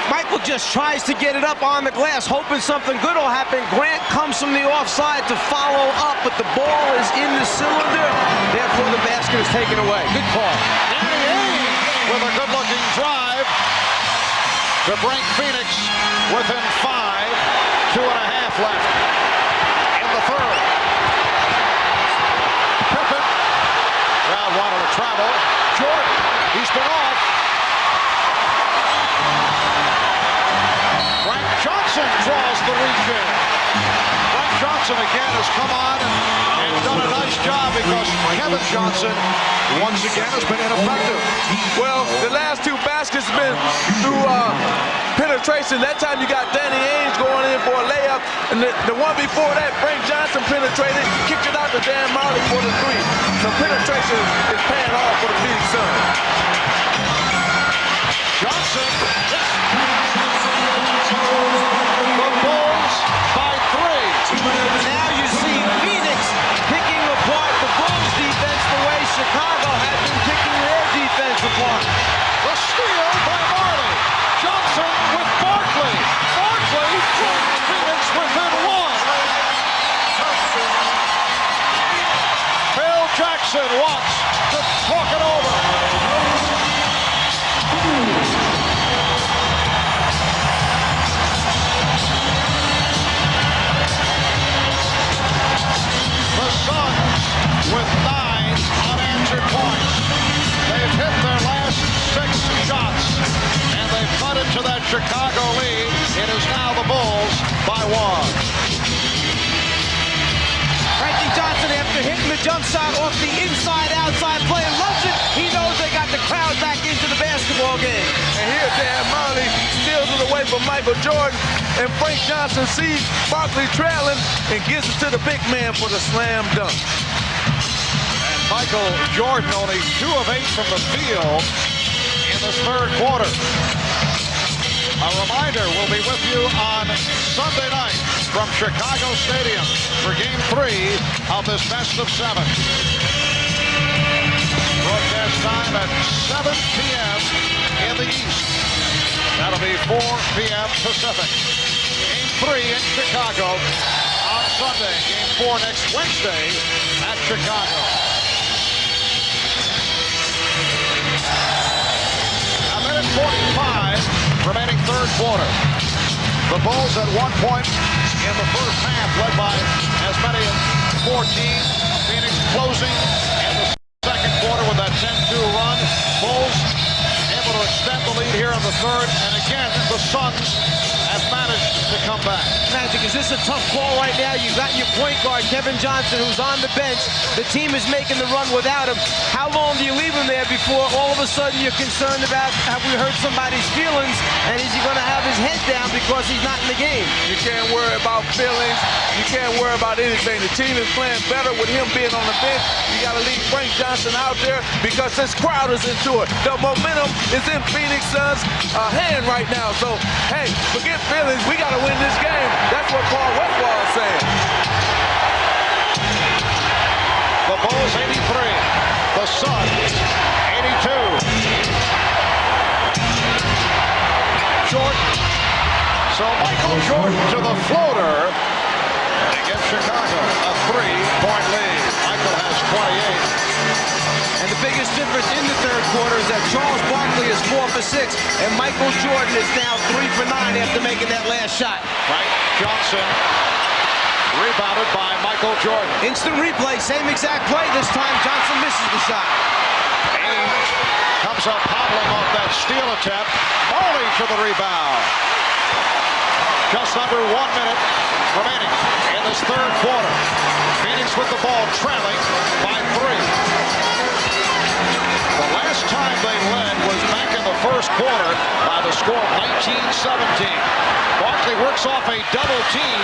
Michael just tries to get it up on the glass, hoping something good will happen. Grant comes from the offside to follow up, but the ball is in the cylinder. Therefore, the basket is taken away. Good call. Danny Ainge with a good-looking drive to bring Phoenix within 5. 2.5 left in the third. Pippen. Crowd wanted to travel. Jordan. He's been off. Frank Johnson draws the reach in. Frank Johnson again has come on and done a nice job because Kevin Johnson once again has been ineffective. Well, the last 2 baskets have been through penetration. That time you got Danny Ainge going in for a layup, and the one before that, Frank Johnson penetrated, kicked it out to Dan Marley for the 3. So penetration is paying off for the Phoenix Suns. Johnson. The Bulls by 3. Now you see Phoenix picking apart the Bulls defense the way Chicago had been picking their defense apart. The steal by Marley. Johnson with Barkley. Barkley puts Phoenix within 1. Phil Jackson wants to talk it over. The Suns with 9 unanswered points. They've hit their last 6 shots, and they've cut into that Chicago lead. It is now the Bulls by 1. Frankie Johnson, after hitting the jump shot off the inside-outside play and loves it. He knows they got the crowd back into the basketball game. And here's Dan Marley, steals it away from Michael Jordan, and Frank Johnson sees Barkley trailing and gives it to the big man for the slam dunk. And Michael Jordan only 2 of 8 from the field in this third quarter. A reminder, we'll be with you on Sunday night from Chicago Stadium for Game 3 of this best of 7. Broadcast time at 7 p.m. in the East. That'll be 4 p.m. Pacific. Game 3 in Chicago on Sunday. Game 4 next Wednesday at Chicago. A minute 45 remaining third quarter. The Bulls at one point in the first half led by as many as 14. Phoenix closing in the second quarter with that 10-2 run. Bulls able to extend the lead here in the third, and again the Suns have managed to come back. Magic, is this a tough call right now? You've got your point guard, Kevin Johnson, who's on the bench. The team is making the run without him. How long do you leave him there before all of a sudden you're concerned about, have we hurt somebody's feelings, and is he going to have his head down because he's not in the game? You can't worry about feelings. You can't worry about anything. The team is playing better with him being on the bench. You got to leave Frank Johnson out there because this crowd is into it. The momentum is in Phoenix Suns' hand right now. So, hey, forget feelings. We got to win this game. That's what Paul Westphal is saying. The Bulls 83. The Suns 82. Jordan. So Michael Jordan to the floater. Against Chicago. A 3-point lead. Michael has 28. And the biggest difference in the third quarter is that Charles Barkley is 4 for 6, and Michael Jordan is now 3 for 9 after making that last shot. Frank Johnson rebounded by Michael Jordan. Instant replay, same exact play. This time Johnson misses the shot. Ainge comes up hobbling off that steal attempt. Marley for the rebound. Just under 1 minute remaining in this third quarter. Phoenix with the ball trailing by 3. The last time they led was back in the first quarter by the score of 19-17. Barkley works off a double team.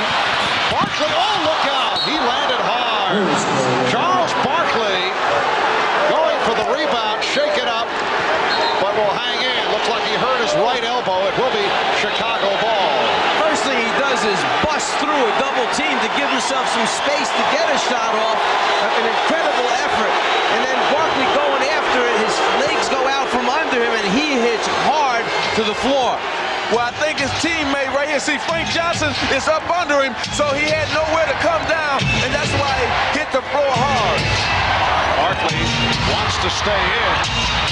Barkley, oh look out, he landed hard. Charles Barkley going for the rebound, shake it up, but will hang in. Looks like he hurt his right elbow. It will be Chicago ball. First thing he does is bust through a double team to give himself some space to get a shot off. An incredible effort. And then Barkley going after it, his legs go out from under him, and he hits hard to the floor. Well, I think his teammate right here, see, Frank Johnson is up under him, so he had nowhere to come down, and that's why he hit the floor hard. Barkley wants to stay in.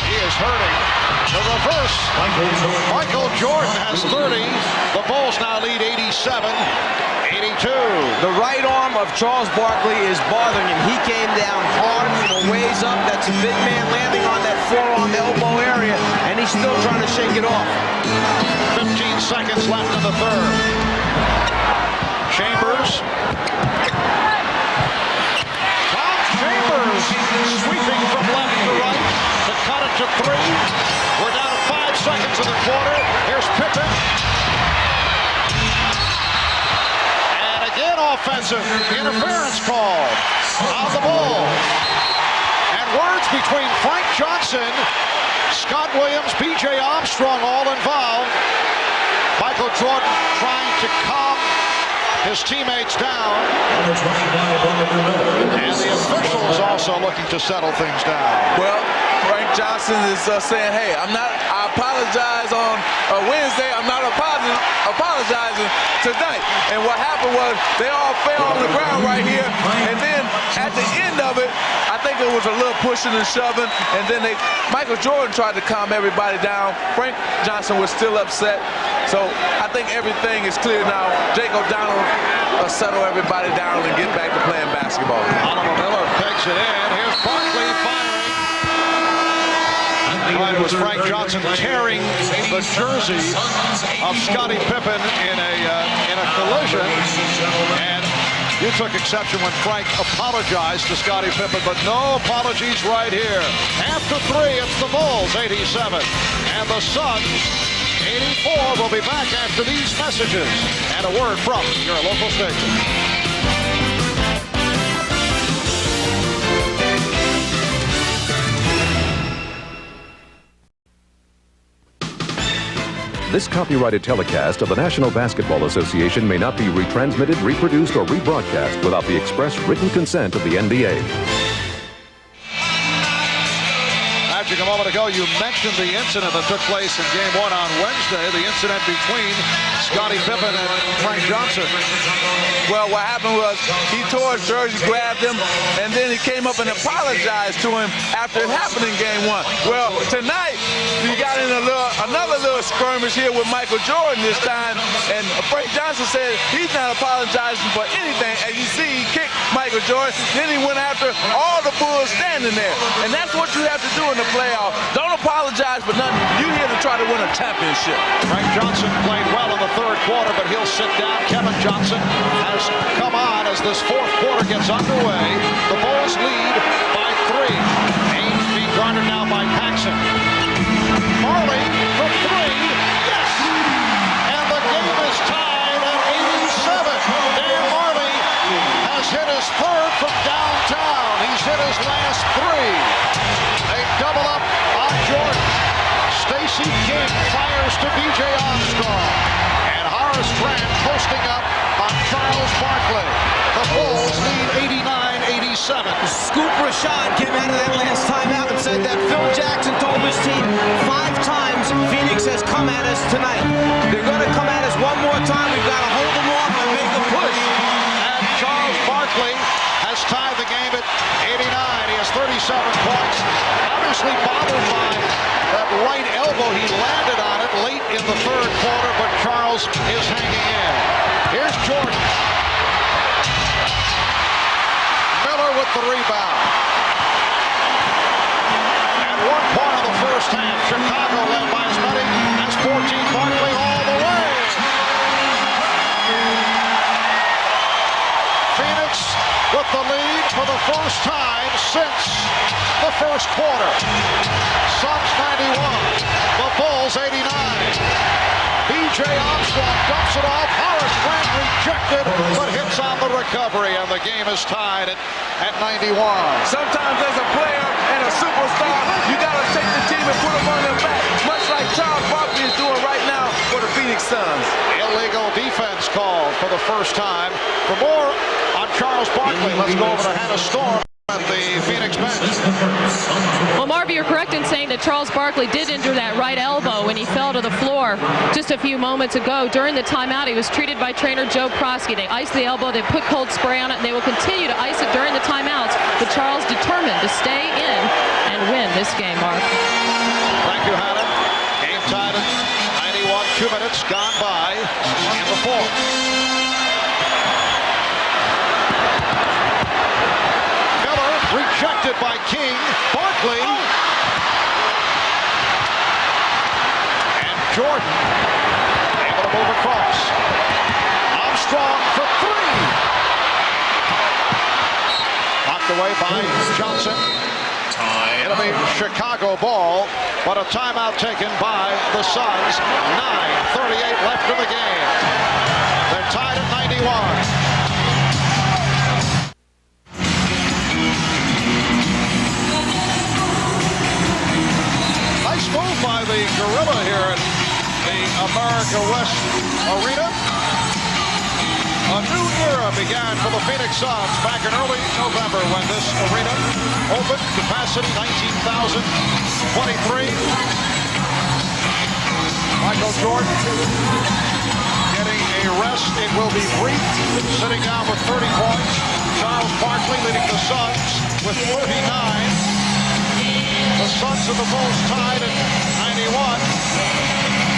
He is hurting. The reverse. Michael Jordan has 30. The Bulls now lead 87-82. The right arm of Charles Barkley is bothering him. He came down hard from a ways up. That's a big man landing on that forearm elbow area, and he's still trying to shake it off. 15 seconds left in the third. Chambers. Tom Chambers sweeping from left to right to cut it to 3. We're down to 5 seconds in the quarter. Here's Pippen. And again offensive interference call on the ball. And words between Frank Johnson, Scott Williams, B.J. Armstrong all involved. Michael Jordan trying to calm his teammates down. And the officials also looking to settle things down. Well, Frank Johnson is saying, hey, I apologize on Wednesday. I'm not apologizing tonight. And what happened was they all fell on the ground right here. And then at the end of it, I think it was a little pushing and shoving. And then Michael Jordan tried to calm everybody down. Frank Johnson was still upset. So I think everything is clear now. Jake O'Donnell will settle everybody down and get back to playing basketball. Oliver Miller pegs it in. Here's Barkley firing. It was Frank Johnson tearing the jersey of Scottie Pippen in a collision. And You took exception when Frank apologized to Scottie Pippen, but no apologies right here. After 3, it's the Bulls 87 and the Suns 84. We'll be back after these messages and a word from your local station. This copyrighted telecast of the National Basketball Association may not be retransmitted, reproduced, or rebroadcast without the express written consent of the NBA. Magic, a moment ago, you mentioned the incident that took place in Game 1 on Wednesday, the incident between Scottie Pippen and Frank Johnson. Well, what happened was he tore his jersey, grabbed him, and then he came up and apologized to him after it happened in Game 1. Well, tonight, we got in another little skirmish here with Michael Jordan this time, and Frank Johnson said he's not apologizing for anything. As you see, he kicked Michael Jordan, then he went after all the Bulls standing there. And that's what you have to do in the playoff. Don't apologize for nothing. You're here to try to win a championship. Frank Johnson played well in the third quarter, but he'll sit down. Kevin Johnson has come on as this fourth quarter gets underway. The Bulls lead by 3. Ainge being guarded now by Paxson. Marley from 3. Yes! And the game is tied at 87. Dan Marley has hit his third from downtown. He's hit his last 3. They double up on Jordan. Stacey King fires to B.J. Armstrong. And Horace Grant posting up on Charles Barkley. The Bulls lead 89-87. Scoop Rashad came out of that last timeout and said that Phil Jackson told his team 5 times Phoenix has come at us tonight. They're going to come at us one more time. We've got to hold them off and make a push. And Charles Barkley has tied the game at 89. He has 37 points. Obviously bothered by that right elbow. He landed on it late in the third quarter, but Charles is hanging in. Here's Jordan. Miller with the rebound. At one point in the first half, Chicago led by as many as 14. Barkley all the way. Phoenix with the lead for the first time since the first quarter. Suns 91, the Bulls 89. B.J. Armstrong dumps it off. Horace Grant rejected, but hits on the recovery, and the game is tied at 91. Sometimes as a player and a superstar, you got to take the team and put them on their back, much like Charles Barkley is doing right now for the Phoenix Suns. Illegal defense called for the first time. For more on Charles Barkley, let's go over to Hannah Storm at the Phoenix bench. Well, Marvy, you're correct in saying that Charles Barkley did injure that right elbow when he fell to the floor just a few moments ago. During the timeout, he was treated by trainer Joe Prosky. They iced the elbow, they put cold spray on it, and they will continue to ice it during the timeouts. But Charles determined to stay in and win this game, Mark. Thank you, Hannah. Game tied at 91, 2 minutes gone by in the fourth. Rejected by King. Barkley. And Jordan able to move across. Armstrong for 3. Knocked away by Johnson. It'll be Chicago ball, but a timeout taken by the Suns. 9:38 left in the game. They're tied at 91. Nice move by the Gorilla here at the America West Arena. A new era began for the Phoenix Suns back in early November when this arena opened. Capacity 19,023. Michael Jordan getting a rest. It will be brief, sitting down with 30 points. Charles Barkley leading the Suns with 39. The Suns and the Bulls tied at 91.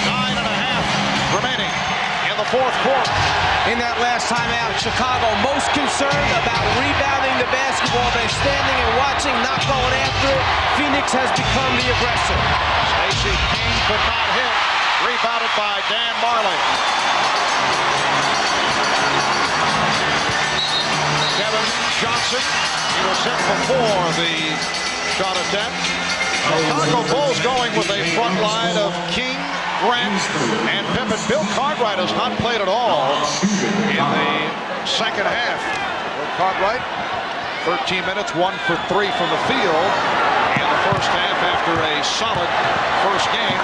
9.5 remaining in the fourth quarter. In that last timeout, Chicago most concerned about rebounding the basketball. They're standing and watching, not going after it. Phoenix has become the aggressor. Stacey King could not hit. Rebounded by Dan Marley. Johnson. He was hit before the shot attempt. Chicago Bulls going with a front line of King, Grant, and Pippen. Bill Cartwright has not played at all in the second half. Bill Cartwright, 13 minutes, 1 for 3 from the field in the first half after a solid first game.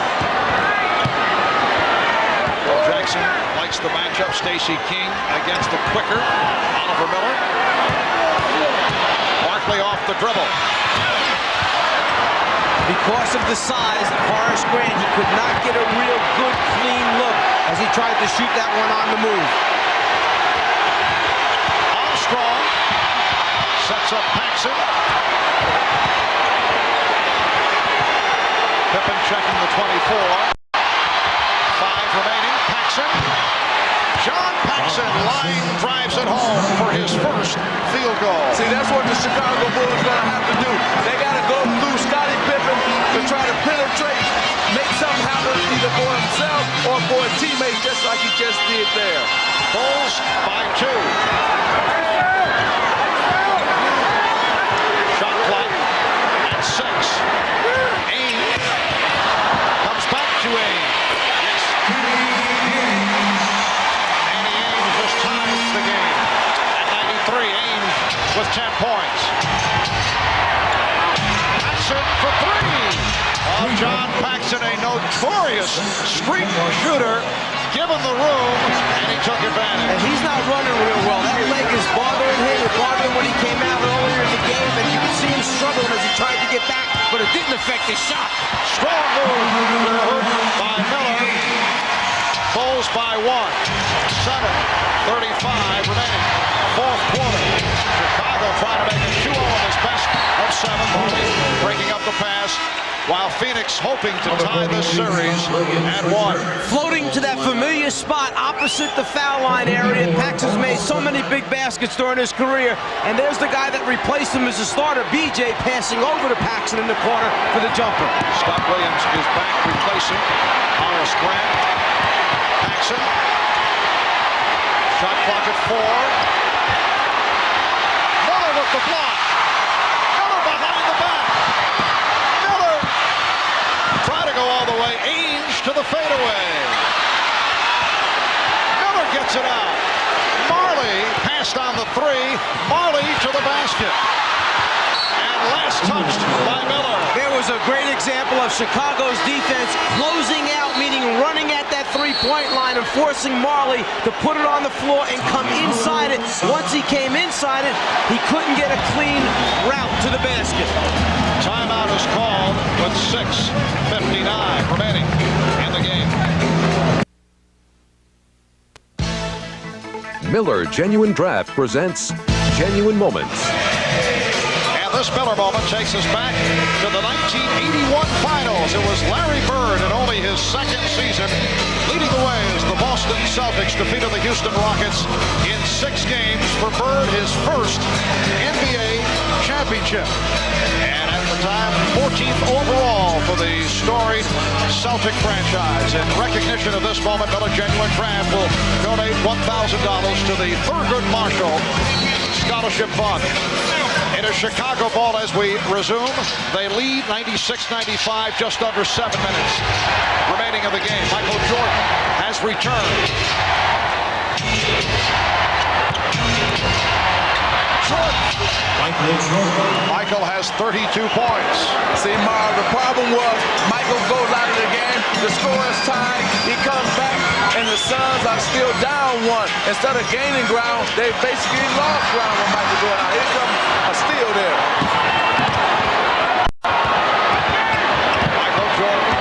Phil Jackson likes the matchup. Stacey King against the quicker Oliver Miller. Barkley off the dribble. Because of the size of Horace Grant, he could not get a real good, clean look as he tried to shoot that one on the move. Armstrong sets up Paxson. Pippen checking the 24. 5 remaining. Paxson. John Paxson line drives it home for his first field goal. See, that's what the Chicago Bulls are going to have to do. They got to go through Scottie Pippen to try to penetrate, make something happen either for himself or for a teammate, just like he just did there. Bulls by 2. Shot clock at 6. Ainge comes back to Ainge. Yes. Danny Ainge just ties the game at 93. Ainge with 10 points. Paxson for 3. John Paxson, a notorious street shooter, given the room, and he took advantage. And he's not running real well. That leg is bothering him. It bothered him when he came out earlier in the game, and you could see him struggling as he tried to get back, but it didn't affect his shot. Strong move by Miller. Bulls by 1. 7:35 remaining. Fourth quarter. Chicago trying to make it 2-0 in this best of 7. Marley breaking up the pass, while Phoenix hoping to tie this series at 1. Floating to that familiar spot opposite the foul line area. Paxson's made so many big baskets during his career, and there's the guy that replaced him as a starter, BJ, passing over to Paxson in the corner for the jumper. Scott Williams is back replacing Horace Grant. Paxson. Shot clock at 4. Miller with the block. Miller behind the back. Miller try to go all the way. Ainge to the fadeaway. Miller gets it out. Marley passed on the 3. Marley to the basket. And last touched by Miller. There was a great example of Chicago's defense closing out, meaning running at that three-point line and forcing Marley to put it on the floor and come inside it. Once he came inside it, he couldn't get a clean route to the basket. Timeout is called with 6:59 remaining in the game. Miller Genuine Draft presents Genuine Moments. This Miller moment takes us back to the 1981 finals. It was Larry Bird in only his second season leading the way as the Boston Celtics defeated the Houston Rockets in 6 games for Bird, his first NBA championship. And at the time, 14th overall for the storied Celtic franchise. In recognition of this moment, Miller Genuine Draft will donate $1,000 to the Thurgood Marshall Scholarship Fund. It is Chicago ball as we resume. They lead 96-95, just under 7 minutes remaining of the game. Michael Jordan has returned. Michael has 32 points. See, Marv, the problem was Michael goes out of the game, the score is tied, he comes back, and the Suns are still down 1. Instead of gaining ground, they basically lost ground when Michael goes out. Here comes a steal there. Michael Jordan,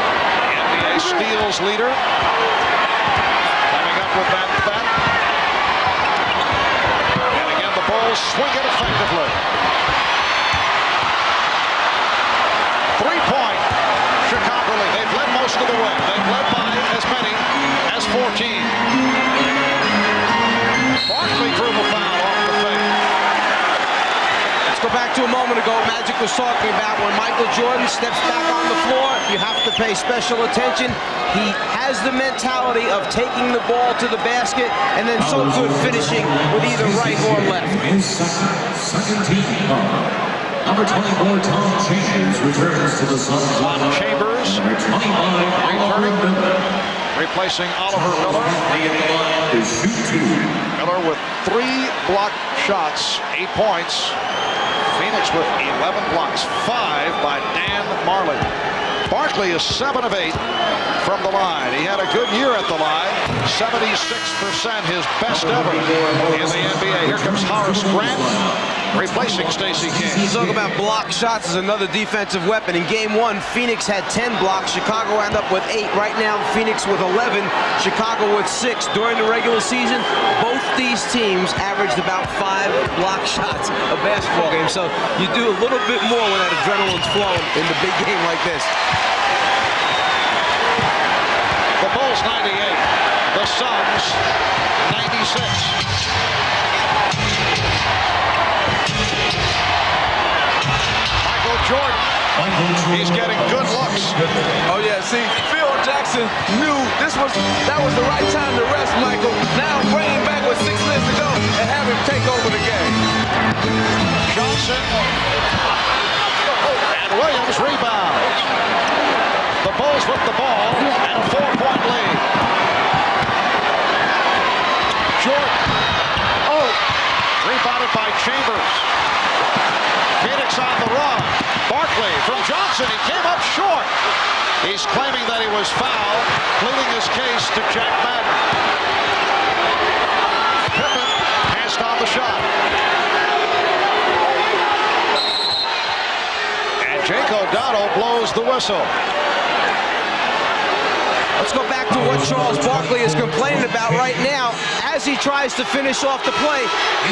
NBA steals leader, coming up with that bet. And again, the Bulls swing it effectively. 3-point Chicago lead. They've led most of the way. They've led by as many as 14. Barkley drew the foul off the fake. It's the back to a moment ago, Magic was talking about when Michael Jordan steps back on the floor, you have to pay special attention. He has the mentality of taking the ball to the basket and then so good finishing with either right or left. Second team. Number 24, Tom Chambers returns to the Suns. Tom Chambers, Number 25, Oliver Miller. replacing Oliver Miller. Is shoot 2. Miller with 3 blocked shots, 8 points. Phoenix with 11 blocks, 5 by Dan Marley. Barkley is 7 of 8 from the line. He had a good year at the line. 76%, his best ever in the NBA. Here comes Horace Grant, replacing Stacey King. You talk about block shots as another defensive weapon. In game 1, Phoenix had 10 blocks. Chicago ended up with 8. Right now, Phoenix with 11. Chicago with 6. During the regular season, both these teams averaged about 5 block shots a basketball game. So you do a little bit more when that adrenaline's flowing in the big game like this. The Bulls 98, the Suns 96. Michael Jordan, he's getting good looks. Oh yeah, see, Phil Jackson knew that was the right time to rest Michael. Now bring him back with 6 minutes to go and have him take over the game. Johnson and Williams rebounds. The Bulls with the ball and a 4-point lead. Jordan, rebounded by Chambers. Phoenix on the run. Barkley from Johnson, he came up short. He's claiming that he was fouled, pleading his case to Jack Madden. Pippen passed on the shot. And Jake O'Donnell blows the whistle. Let's go back to what Charles Barkley is complaining about right now as he tries to finish off the play.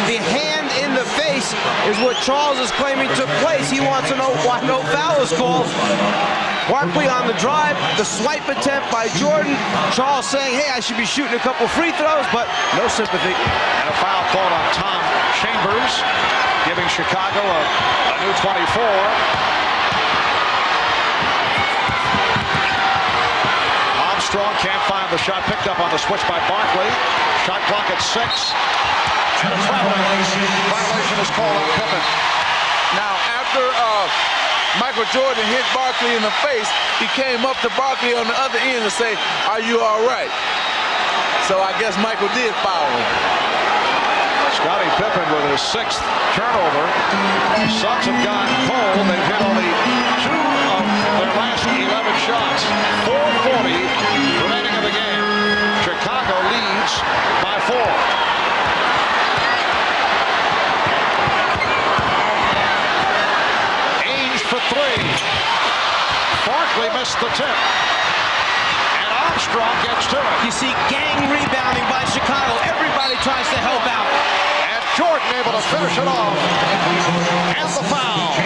The hand in the face is what Charles is claiming took place. He wants to know why no foul is called. Barkley on the drive, the swipe attempt by Jordan. Charles saying, hey, I should be shooting a couple free throws, but no sympathy. And a foul called on Tom Chambers, giving Chicago a new 24. Armstrong can't find the shot, picked up on the switch by Barkley. Shot clock at 6. And a violation is called on Pippen. Now, after Michael Jordan hit Barkley in the face, he came up to Barkley on the other end to say, are you all right? So I guess Michael did foul him. Scottie Pippen with his 6th turnover. Suns have gone cold. They've hit only 2 of their last 11 shots. 4:40 remaining of the game. Chicago leads by 4. Ainge for 3. Barkley missed the tip. And Armstrong gets to it. You see gang rebounding by Chicago. Everybody tries to help out. And Jordan able to finish it off. And the foul.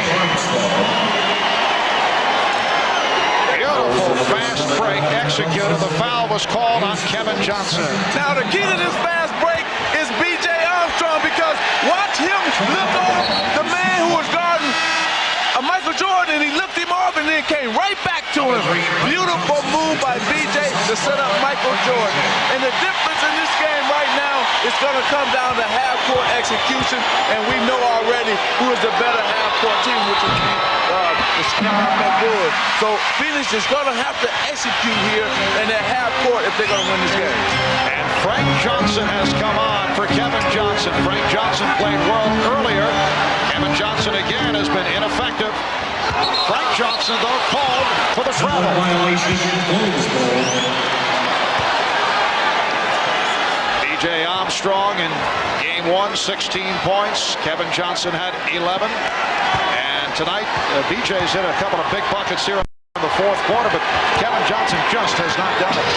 Beautiful fast break executed. The foul was called on Kevin Johnson. Now the key to this fast break is B.J. Armstrong, because watch him lift off the man who was guarding Michael Jordan, and he lifted him off and then came right back to him. Beautiful move by B.J. to set up Michael Jordan. And the difference in this game right now is going to come down to half-court execution, and we know already who is the better half-court team, which is the Chicago Bulls. So Phoenix is going to have to execute here in that half-court if they're going to win this game. And Frank Johnson has come on for Kevin Johnson. Frank Johnson played well earlier. Kevin Johnson again has been ineffective. Frank Johnson, though, called for the travel. B.J. Armstrong in game 1, 16 points. Kevin Johnson had 11. And tonight, B.J.'s hit a couple of big buckets here in the 4th quarter, but Kevin Johnson just has not done it.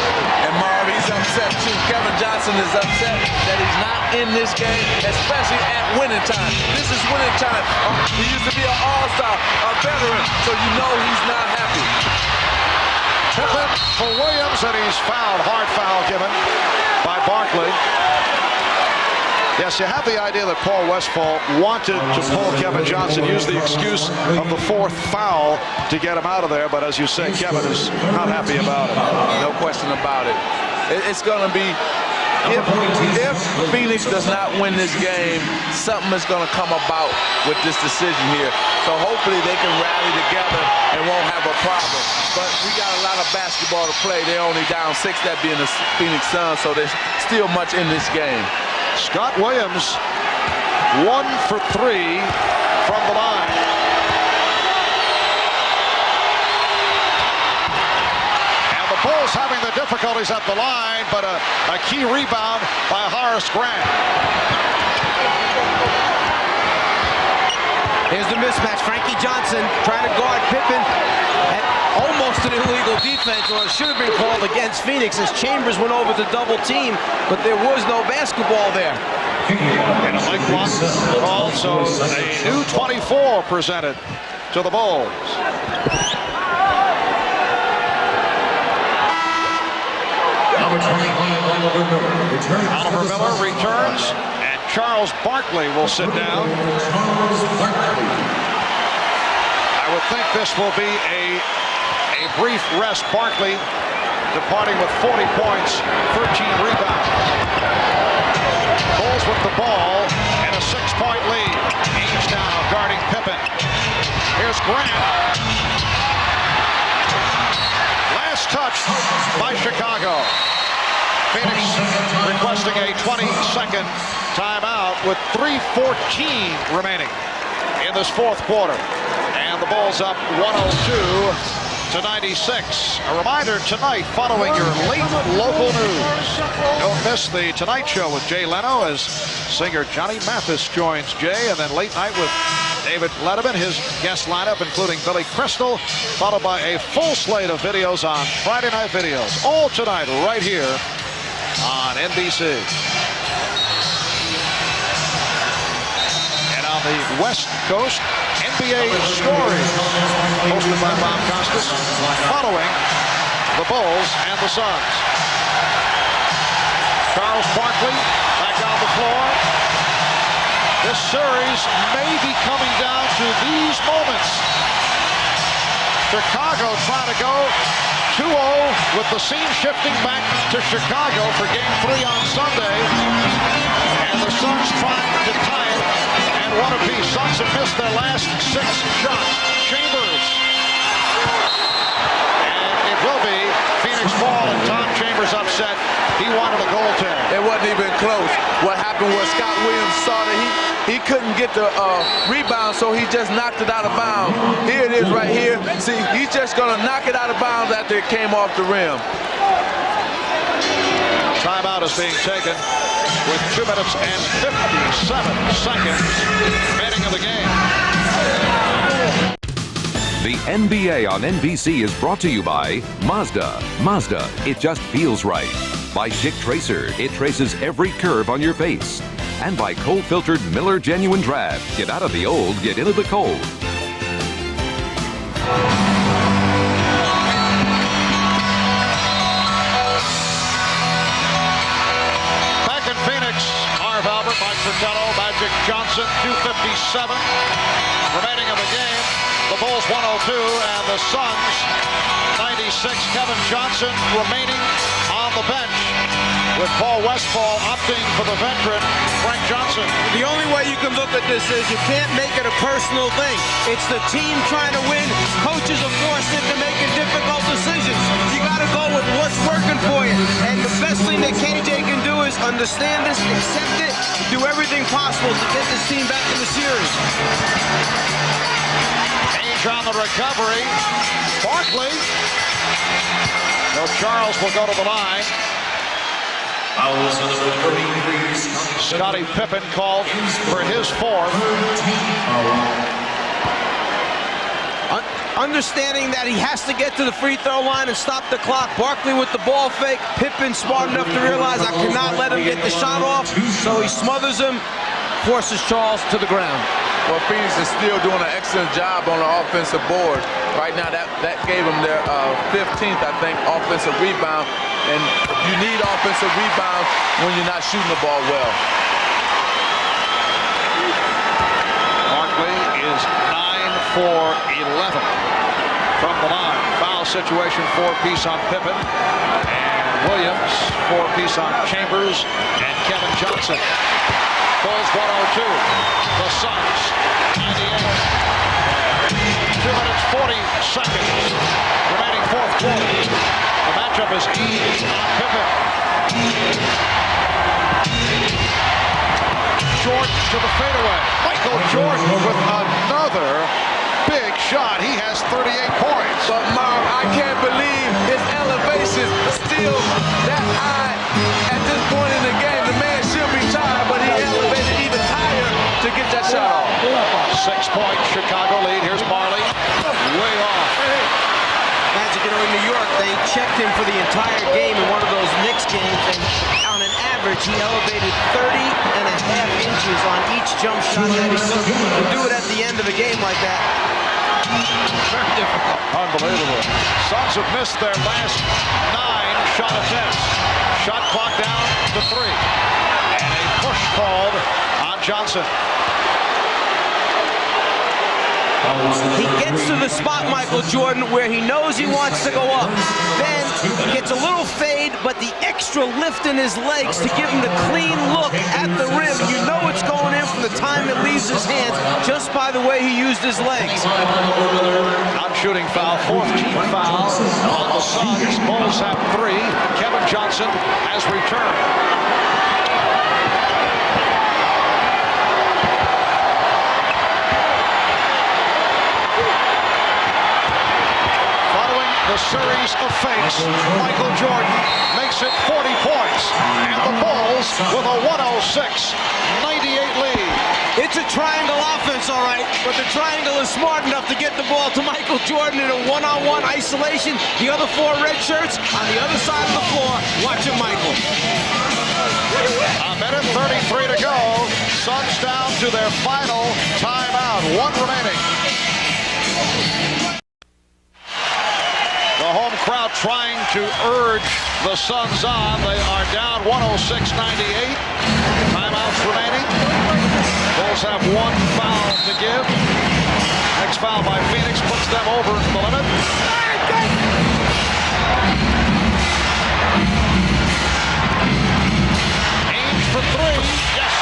And Marv, he's upset too. Kevin Johnson is upset that he's not in this game, especially at winning time. This is winning time. He used to be an all-star, a veteran, so you know he's not happy. Pippen for Williams, and he's fouled. Hard foul given by Barkley. Yes, you have the idea that Paul Westphal wanted to pull Kevin Johnson, use the excuse of the 4th foul to get him out of there, but as you say, Kevin is not happy about it. No question about it. It's going to be, if Phoenix does not win this game, something is going to come about with this decision here. So hopefully they can rally together and won't have a problem. But we got a lot of basketball to play. They're only down 6, that being the Phoenix Suns, so there's still much in this game. Scott Williams, 1 for 3 from the line. And the Bulls having the difficulties at the line, but a key rebound by Horace Grant. Here's the mismatch. Frankie Johnson trying to guard Pippen at almost an illegal defense, or it should have been called against Phoenix as Chambers went over to double team, but there was no basketball there. And a Mike Watson call, so a new 24 presented to the Bulls. Oliver Miller returns, and Charles Barkley will sit down. I would think this will be a brief rest. Barkley departing with 40 points, 13 rebounds. Bulls with the ball and a 6-point lead. Ainge now guarding Pippen. Here's Grant. Last touch by Chicago. Phoenix requesting a 20-second timeout with 3:14 remaining in this 4th quarter. And the Bulls up 102-96. A reminder tonight, following your late local news, don't miss the Tonight Show with Jay Leno as singer Johnny Mathis joins Jay, and then late night with David Letterman, his guest lineup including Billy Crystal, followed by a full slate of videos on Friday Night Videos. All tonight right here on NBC. And on the West Coast, NBA Stories, hosted by Bob Costas, following the Bulls and the Suns. Charles Barkley back on the floor. This series may be coming down to these moments. Chicago trying to go 2-0 with the scene shifting back to Chicago for Game 3 on Sunday. And the Suns trying to tie it and one apiece. Suns have missed their last 6 shots. Chambers. And it will be Phoenix ball, and Tom Chambers upset. He wanted a goaltend. It wasn't even close. What happened was Scott Williams saw that he couldn't get the rebound, so he just knocked it out of bounds. Here it is right here. See, he's just going to knock it out of bounds after it came off the rim. Timeout is being taken with 2 minutes and 57 seconds remaining of the game. The NBA on NBC is brought to you by Mazda. Mazda, it just feels right. By Schick Tracer, it traces every curve on your face. And by cold-filtered Miller Genuine Draft. Get out of the old, get into the cold. Back in Phoenix, Harv Albert, Mike Fratello, Magic Johnson, 2:57 remaining of the game. The Bulls 102 and the Suns 96. Kevin Johnson remaining on the bench, with Paul Westphal opting for the veteran, Frank Johnson. The only way you can look at this is you can't make it a personal thing. It's the team trying to win. Coaches are forced into making difficult decisions. You got to go with what's working for you. And the best thing that KJ can do is understand this, accept it, do everything possible to get this team back in the series. Ainge on the recovery. Barkley. No, Charles will go to the line. Scottie Pippen called for his 4th. Understanding that he has to get to the free throw line and stop the clock. Barkley with the ball fake. Pippen smart enough to realize I cannot let him get the shot off, so he smothers him, forces Charles to the ground. Well, Phoenix is still doing an excellent job on the offensive board. Right now, that gave them their 15th, I think, offensive rebound. And you need offensive rebounds when you're not shooting the ball well. is 9 for 11 from the line. Foul situation, 4-piece on Pippen. And Williams, 4-piece on Chambers. And Kevin Johnson. Bulls 102. The Suns 98. 2 minutes 40 seconds remaining fourth quarter. The matchup is Eaves on Pippen. Jordan to the fadeaway. Michael Jordan with another big shot. He has 38 points. But Marv, I can't believe his elevation is still that high at this point in the game. The man should be tired, but he elevated even higher to get that shot off. 6-point Chicago lead. Here's Marley. Way off. Magic, in New York, they checked him for the entire game in one of those Knicks games, and on an average, he elevated 30.5 inches on each jump shot that he took. To do it at the end of a game like that, very difficult. Unbelievable. Suns have missed their last 9 shot attempts. Shot clock down to 3. And a push called on Johnson. He gets to the spot, Michael Jordan, where he knows he wants to go up. Then he gets a little fade, but the extra lift in his legs to give him the clean look at the rim. You know it's going in from the time it leaves his hands just by the way he used his legs. Non-shooting foul, 4th team foul on the Suns. Bulls have 3. Kevin Johnson has returned. The series of fakes. Michael Jordan makes it 40 points. And the Bulls with a 106-98 lead. It's a triangle offense, all right, but the triangle is smart enough to get the ball to Michael Jordan in a one-on-one isolation. The other 4 red shirts on the other side of the floor. Watch it, Michael. A minute 33 to go. Suns down to their final timeout. 1 remaining. The home crowd trying to urge the Suns on. They are down 106-98. Timeouts remaining. Bulls have 1 foul to give. Next foul by Phoenix puts them over the limit. Ainge for 3. Yes.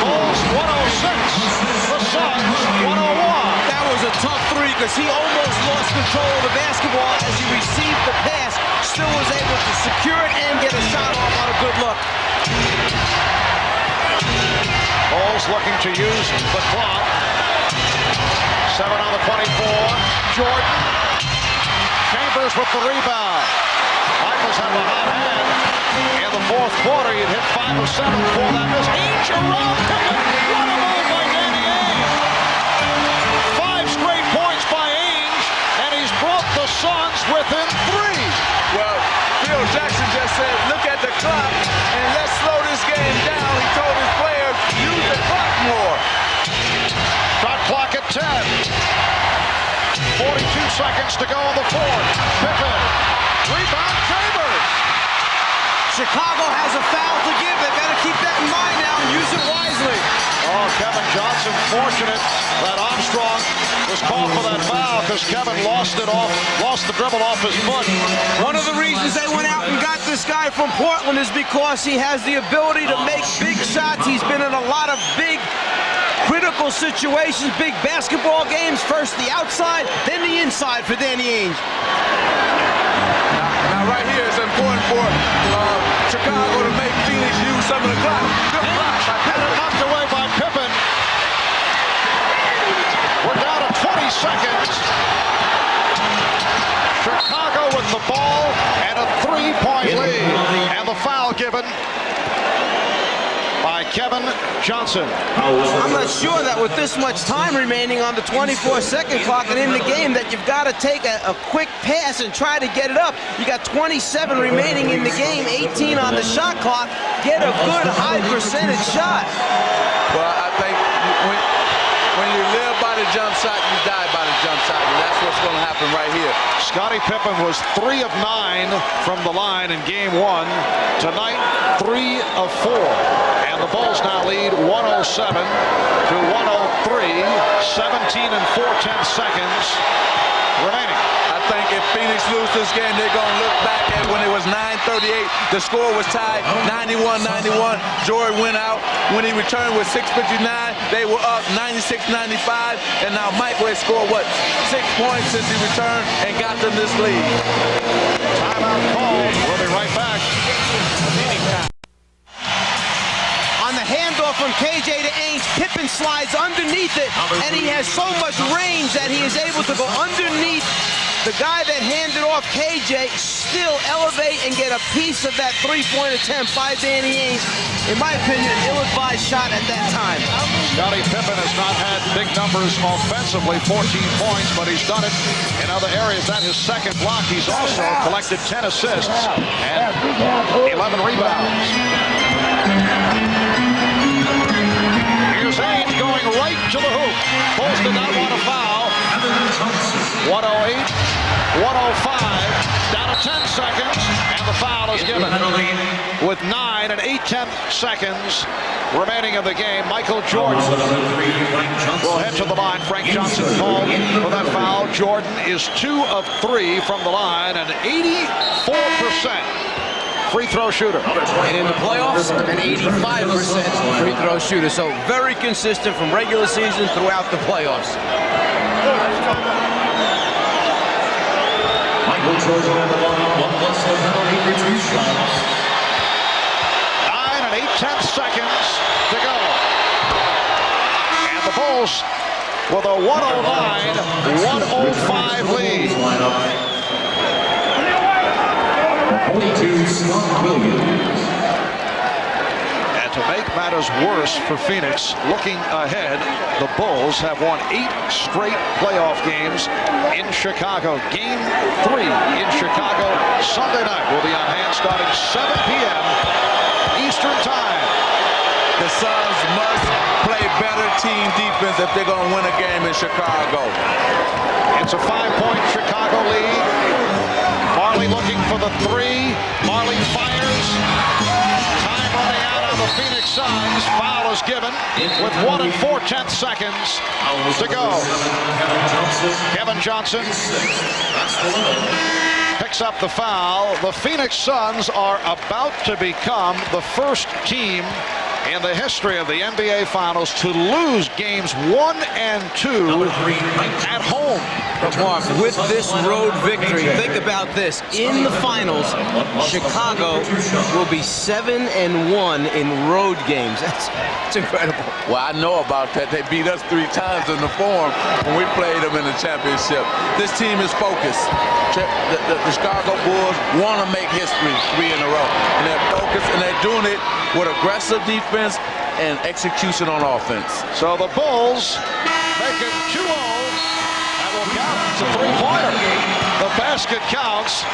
Bulls 106. The Suns 101. That was a tough 3 because he almost lost control of the basketball as he received the pass. Still was able to secure it and get a shot off on a good look. Bulls looking to use the clock. 7 on the 24. Jordan. Chambers with the rebound. Michaels have a hot hand. In the fourth quarter, he'd hit 5 of 7 for that miss. Each around Pippen. What a move by Danny Ainge. 5 straight points by Ainge, and he's brought the Suns within 3. Well, Phil Jackson just said, look at the clock, and let's slow this game down. He told his players, use the clock more. Shot clock at 10. 42 seconds to go in the fourth. Pippen. Rebound Chambers. Chicago has a foul to give. They've got to keep that in mind now and use it wisely. Oh, Kevin Johnson fortunate that Armstrong was called for that foul because Kevin lost the dribble off his foot. One of the reasons they went out and got this guy from Portland is because he has the ability to make big shots. He's been in a lot of big critical situations, big basketball games. First the outside, then the inside for Danny Ainge. Now right here it's important for Chicago to make Phoenix use some of the clock. Good block by Pippen. Knocked away by Pippen. We're down to 20 seconds. Chicago with the ball and a 3-point lead. And the foul given by Kevin Johnson. I'm not sure that with this much time remaining on the 24-second clock and in the game that you've got to take a quick pass and try to get it up. You got 27 remaining in the game, 18 on the shot clock. Get a good high percentage shot. Well, I think when you live by the jump shot, you die by the jump shot, and that's what's going to happen right here. Scottie Pippen was 3 of 9 from the line in game 1. Tonight, 3 of 4. And the Bulls now lead 107 to 103. 17 and 4/10 seconds remaining. I think if Phoenix lose this game, they're going to look back at when it was 9:38. The score was tied 91-91. Jordan went out. When he returned with 6:59, they were up 96-95. And now Michael has scored, 6 points since he returned and got them this lead. Timeout called. We'll be right back. On the handoff from KJ to Ainge, Pippen slides underneath it, and he has so much range that he is able to go underneath the guy that handed off KJ, still elevate and get a piece of that three-point attempt by Danny Ainge. In my opinion, an ill-advised shot at that time. Scottie Pippen has not had big numbers offensively, 14 points, but he's done it in other areas. That his second block. He's also collected 10 assists and 11 rebounds. Here's Ainge going right to the hoop. Bulls did not want to foul. 108, 105, down to 10 seconds, and the foul is given. With 9 and 8/10 seconds remaining in the game, Michael Jordan will head to the line. Frank Johnson called for that foul. Jordan is 2 of 3 from the line, and 84% free throw shooter. And in the playoffs, an 85% free throw shooter. So very consistent from regular season throughout the playoffs. Michael Jordan at the line, 1 plus the penalty for 2 shots. 9 and 8/10 seconds to go. And the Bulls with a 109-105 lead. 42, Scott Williams. And to make matters worse for Phoenix, looking ahead, the Bulls have won 8 straight playoff games in Chicago. Game 3 in Chicago Sunday night will be on hand starting 7 p.m. Eastern Time. The Suns must play better team defense if they're going to win a game in Chicago. It's a 5-point Chicago lead. Marley looking for the 3. Marley fires. Time running out on the Phoenix Suns. Foul is given with 1 and 4/10 seconds to go. Kevin Johnson picks up the foul. The Phoenix Suns are about to become the first team in the history of the NBA Finals to lose games 1 and 2 at home. But Mark, with this road victory, think about this. In the finals, Chicago will be 7-1 in road games. That's incredible. Well, I know about that. They beat us 3 times in the Forum when we played them in the championship. This team is focused. The Chicago Bulls want to make history 3 in a row. And they're focused, and they're doing it with aggressive defense and execution on offense. So the Bulls make it 2-0 and will count. It's a 3-pointer. The basket counts.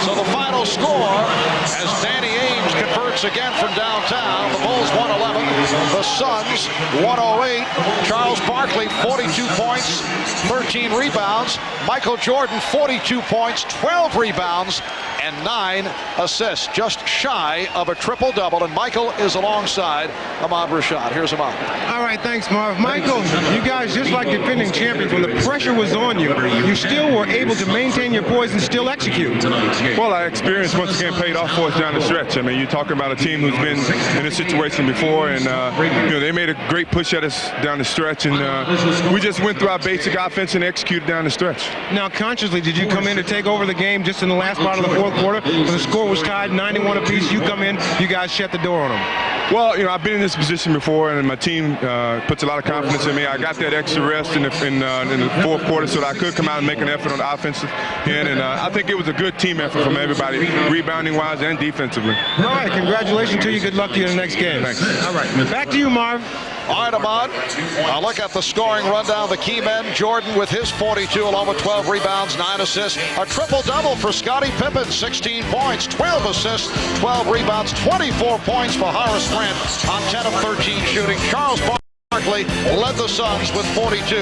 So the final score, as Danny Ainge converts again from downtown, the Bulls 111, the Suns 108. Charles Barkley 42 points, 13 rebounds. Michael Jordan 42 points, 12 rebounds, and 9 assists, just shy of a triple-double. And Michael is alongside Ahmad Rashad. Here's Ahmad. All right, thanks, Marv. Michael, you guys, just like defending champions, when the pressure was on you, you still were able to maintain your poise and still execute. Well, our experience once again paid off for us down the stretch. I mean, you're talking about a team who's been in this situation before, and they made a great push at us down the stretch, and we just went through our basic offense and executed down the stretch. Now, consciously, did you come in to take over the game just in the last part of the fourth quarter? When the score was tied 91 apiece, you come in, you guys shut the door on them. Well, I've been in this position before, and my team puts a lot of confidence in me. I got that extra rest in the fourth quarter so that I could come out and make an effort on the offensive end, and I think it was a good team effort from everybody, rebounding-wise and defensively. All right, congratulations to you. Good luck to you in the next game. Thanks. All right, back to you, Marv. All right, Ahmad. I'll look at the scoring rundown. The key men, Jordan with his 42, along with 12 rebounds, 9 assists. A triple-double for Scottie Pippen, 16 points, 12 assists, 12 rebounds, 24 points for Horace Grant on 10 of 13 shooting. Charles Barkley Barkley led the Suns with 42,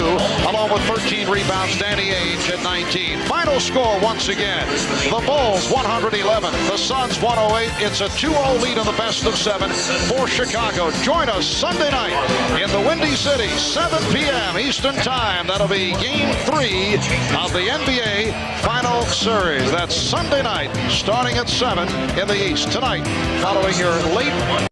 along with 13 rebounds. Danny Ainge at 19. Final score once again, the Bulls 111, the Suns 108. It's a 2-0 lead in the best of 7 for Chicago. Join us Sunday night in the Windy City, 7 p.m. Eastern Time. That'll be Game 3 of the NBA Final Series. That's Sunday night, starting at 7 in the East. Tonight, following your late